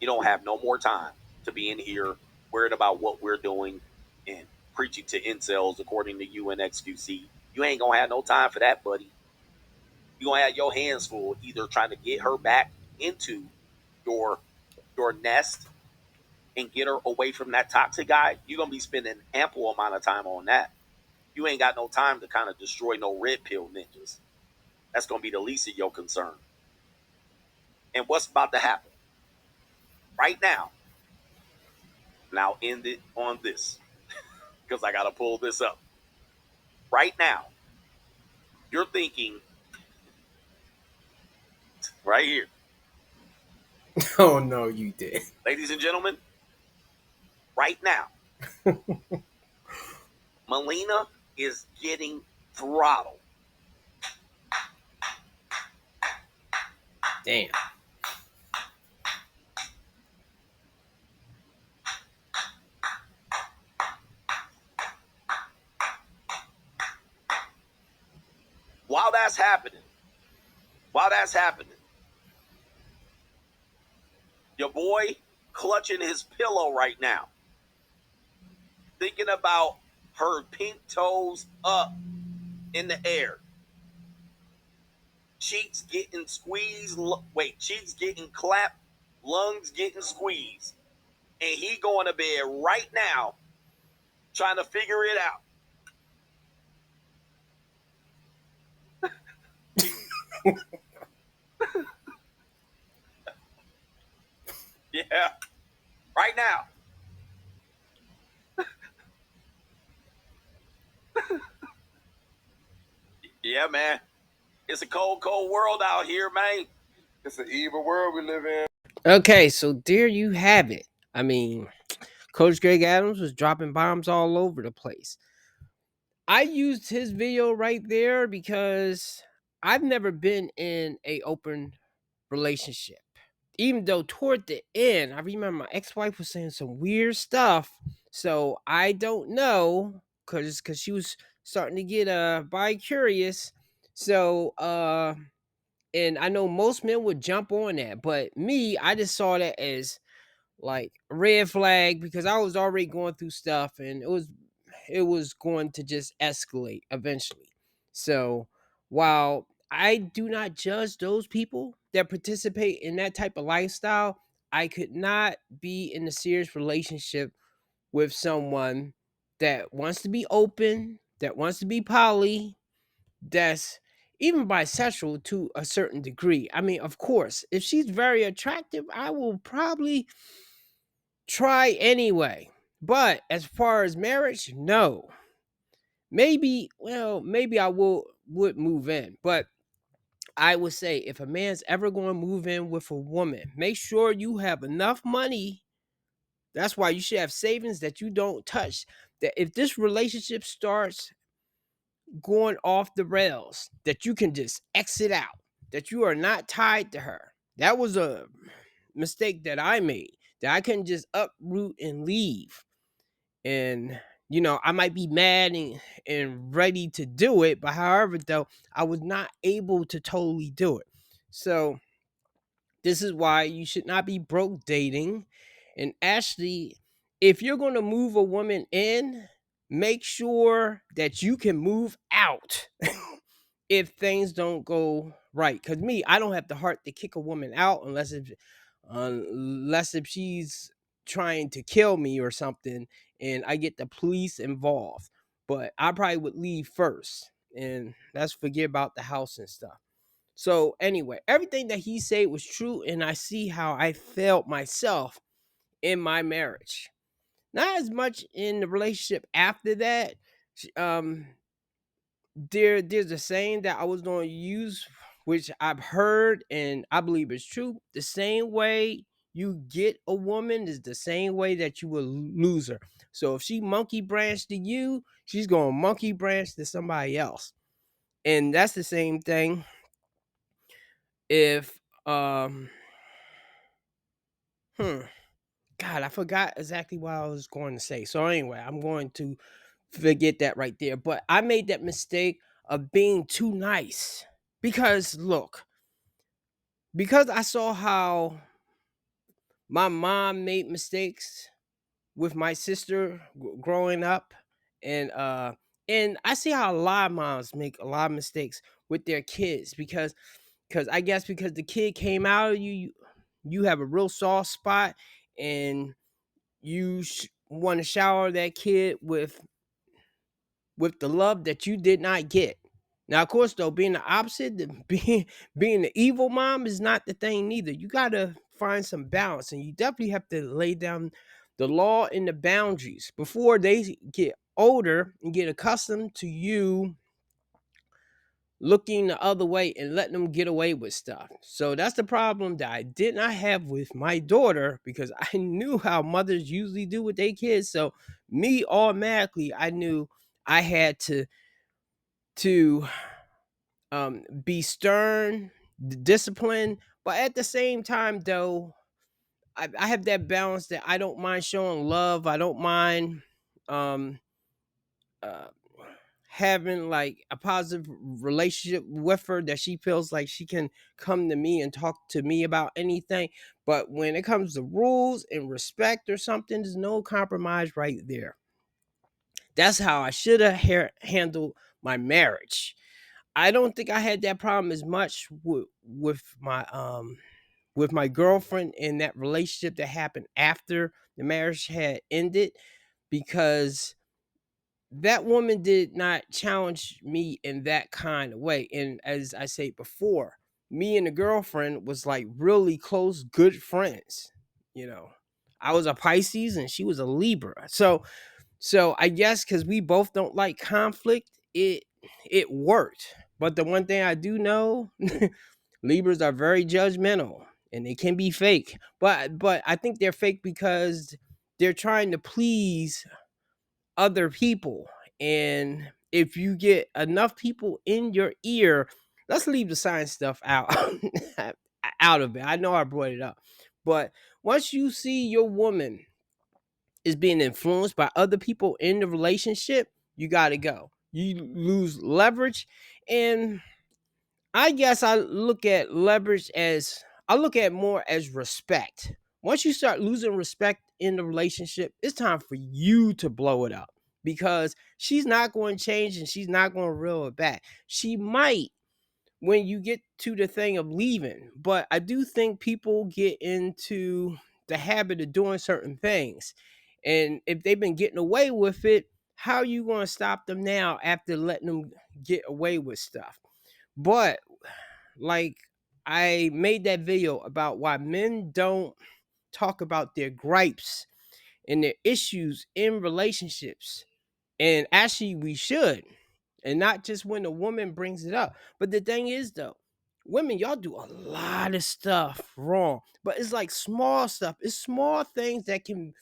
You don't have no more time to be in here worried about what we're doing and preaching to incels according to UNXQC. You ain't gonna have no time for that, buddy. You're gonna have your hands full either trying to get her back into your nest and get her away from that toxic guy. You're gonna be spending ample amount of time on that. You ain't got no time to kind of destroy no red pill ninjas. That's gonna be the least of your concern. And what's about to happen right now? Now end it on this because I gotta pull this up. Right now, you're thinking right here. Oh no, you did. Ladies and gentlemen, right now, Melina is getting throttled. Damn. While that's happening, your boy clutching his pillow right now, thinking about her pink toes up in the air, cheeks getting squeezed, cheeks getting clapped, lungs getting squeezed, and he going to bed right now trying to figure it out. Yeah, right now. Yeah, man. It's a cold, cold world out here, man. It's an evil world we live in. Okay, so there you have it. I mean, Coach Greg Adams was dropping bombs all over the place. I used his video right there because I've never been in a open relationship. Even though toward the end, I remember my ex-wife was saying some weird stuff. So I don't know, cause she was starting to get bi-curious. So and I know most men would jump on that, but me, I just saw that as like a red flag because I was already going through stuff and it was going to just escalate eventually. So while I do not judge those people that participate in that type of lifestyle, I could not be in a serious relationship with someone that wants to be open, that wants to be poly, that's even bisexual to a certain degree. I mean, of course, if she's very attractive, I will probably try anyway. But as far as marriage, no. Maybe, well, maybe I would move in, but I would say if a man's ever going to move in with a woman, make sure you have enough money. That's why you should have savings that you don't touch. That if this relationship starts going off the rails, that you can just exit out, that you are not tied to her. That was a mistake that I made, that I couldn't just uproot and leave. And I might be mad and ready to do it, but however, though, I was not able to totally do it. So this is why you should not be broke dating. And actually, if you're going to move a woman in, make sure that you can move out if things don't go right. Because me, I don't have the heart to kick a woman out unless if she's trying to kill me or something and I get the police involved. But I probably would leave first, and let's forget about the house and stuff. So anyway, everything that he said was true, and I see how I felt myself in my marriage. Not as much in the relationship after that. There's a saying that I was going to use, which I've heard and I believe is true. The same way you get a woman is the same way that you will lose her. So if she monkey branch to you, she's going to monkey branch to somebody else. And that's the same thing if God, I forgot exactly what I was going to say. So anyway, I'm going to forget that right there. But I made that mistake of being too nice. Because look, because I saw how my mom made mistakes with my sister growing up, and I see how a lot of moms make a lot of mistakes with their kids because I guess because the kid came out of you have a real soft spot, and you want to shower that kid with the love that you did not get. Now, of course, though, being the opposite, being the evil mom is not the thing neither. You got to find some balance, and you definitely have to lay down the law and the boundaries before they get older and get accustomed to you looking the other way and letting them get away with stuff. So that's the problem that I did not have with my daughter, because I knew how mothers usually do with their kids. So me, automatically, I knew I had to be stern, disciplined, but at the same time, though, I have that balance that I don't mind showing love. I don't mind um uh having like a positive relationship with her, that she feels like she can come to me and talk to me about anything. But when it comes to rules and respect or something, there's no compromise right there. That's how I should have handled my marriage. I don't think I had that problem as much with my girlfriend in that relationship that happened after the marriage had ended, because that woman did not challenge me in that kind of way. And as I said before, me and the girlfriend was like really close, good friends. You know, I was a Pisces and she was a Libra. So I guess because we both don't like conflict, it worked. But the one thing I do know, Libras are very judgmental and they can be fake. But I think they're fake because they're trying to please other people. And if you get enough people in your ear, let's leave the science stuff out out of it. I know I brought it up. But once you see your woman is being influenced by other people in the relationship, you got to go. You lose leverage. And I guess I look at leverage as, I look at more as respect. Once you start losing respect in the relationship, it's time for you to blow it up, because she's not going to change and she's not going to reel it back. She might when you get to the thing of leaving, but I do think people get into the habit of doing certain things. And if they've been getting away with it, how are you going to stop them now after letting them get away with stuff? But like, I made that video about why men don't talk about their gripes and their issues in relationships. And actually, we should. And not just when a woman brings it up. But the thing is, though, women, y'all do a lot of stuff wrong, but it's like small stuff. It's small things that can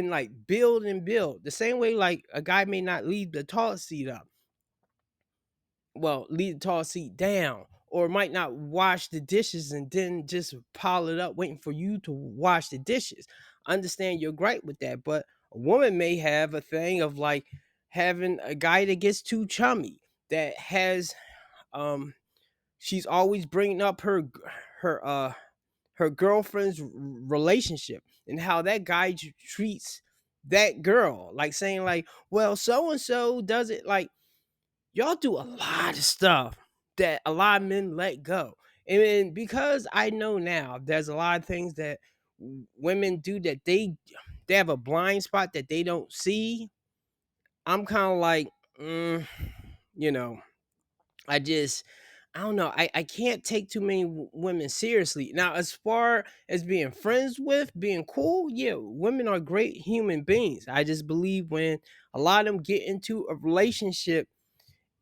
like build and build. The same way like a guy may not leave the toilet seat up. Well, leave the toilet seat down, or might not wash the dishes and then just pile it up waiting for you to wash the dishes. Understand your gripe with that, but a woman may have a thing of like having a guy that gets too chummy, that has she's always bringing up her her girlfriend's relationship and how that guy treats that girl, like saying like, well, so and so does it. Like, y'all do a lot of stuff that a lot of men let go. And because I know now there's a lot of things that women do that they have a blind spot that they don't see. I'm kind of like, you know, I don't know. I can't take too many women seriously. Now, as far as being friends with, being cool, yeah, women are great human beings. I just believe when a lot of them get into a relationship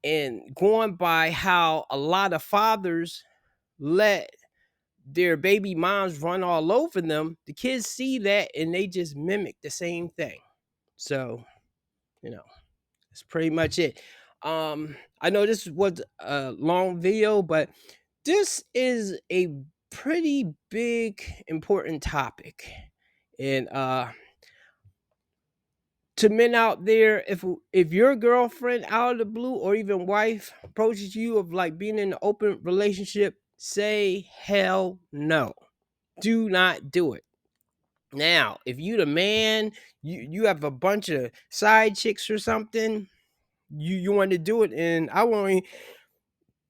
and going by how a lot of fathers let their baby moms run all over them, the kids see that and they just mimic the same thing. So, you know, that's pretty much it. I know this was a long video, but this is a pretty big important topic. And to men out there, if your girlfriend out of the blue or even wife approaches you of like being in an open relationship, say hell no. Do not do it. Now, if you the man, you have a bunch of side chicks or something, you want to do it, and I won't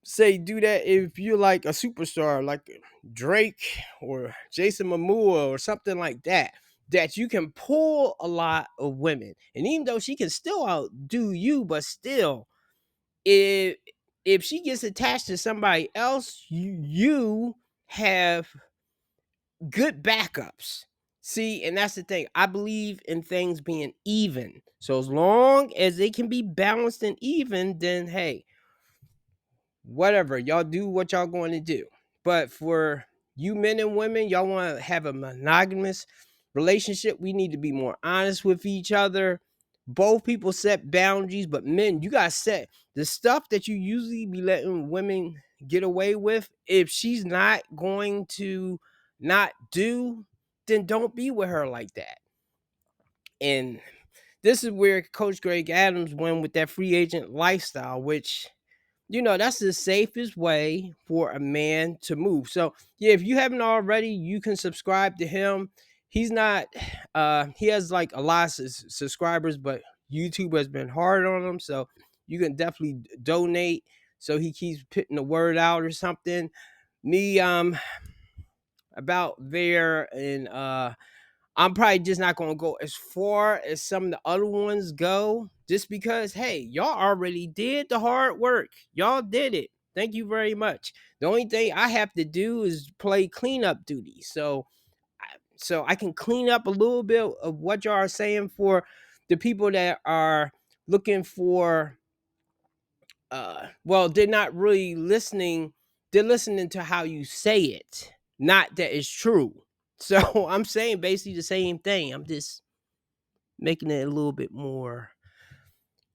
say do that if you're like a superstar like Drake or Jason Momoa or something like that, that you can pull a lot of women. And even though she can still outdo you, but still, if she gets attached to somebody else, you have good backups. See, and that's the thing. I believe in things being even. So as long as they can be balanced and even, then hey, whatever, y'all do what y'all going to do. But for you men and women, y'all want to have a monogamous relationship, we need to be more honest with each other. Both people set boundaries, but men, you gotta set the stuff that you usually be letting women get away with. If she's not going to not do, then don't be with her like that. And this is where Coach Greg Adams went with that free agent lifestyle, which, you know, that's the safest way for a man to move. So yeah, if you haven't already, you can subscribe to him. He's not he has like a lot of subscribers, but YouTube has been hard on him, so you can definitely donate so he keeps putting the word out or something. Me about there, and I'm probably just not going to go as far as some of the other ones go, just because, hey, y'all already did the hard work. Y'all did it. Thank you very much. The only thing I have to do is play cleanup duty. So I can clean up a little bit of what y'all are saying for the people that are looking for, well, they're not really listening. They're listening to how you say it, not that it's true. So I'm saying basically the same thing. I'm just making it a little bit more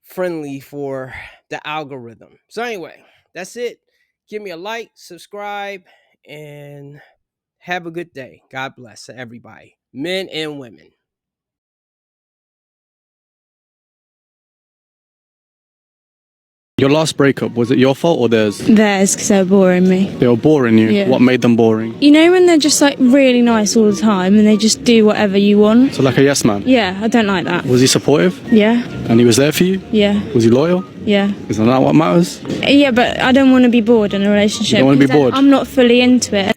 friendly for the algorithm. So anyway, that's it. Give me a like, subscribe, and have a good day. God bless everybody, men and women. Your last breakup, was it your fault or theirs? Theirs, because they were boring me. They were boring you? Yeah. What made them boring? You know when they're just like really nice all the time and they just do whatever you want? So like a yes man? Yeah, I don't like that. Was he supportive? Yeah. And he was there for you? Yeah. Was he loyal? Yeah. Isn't that what matters? Yeah, but I don't want to be bored in a relationship. You don't want to be bored? I'm not fully into it.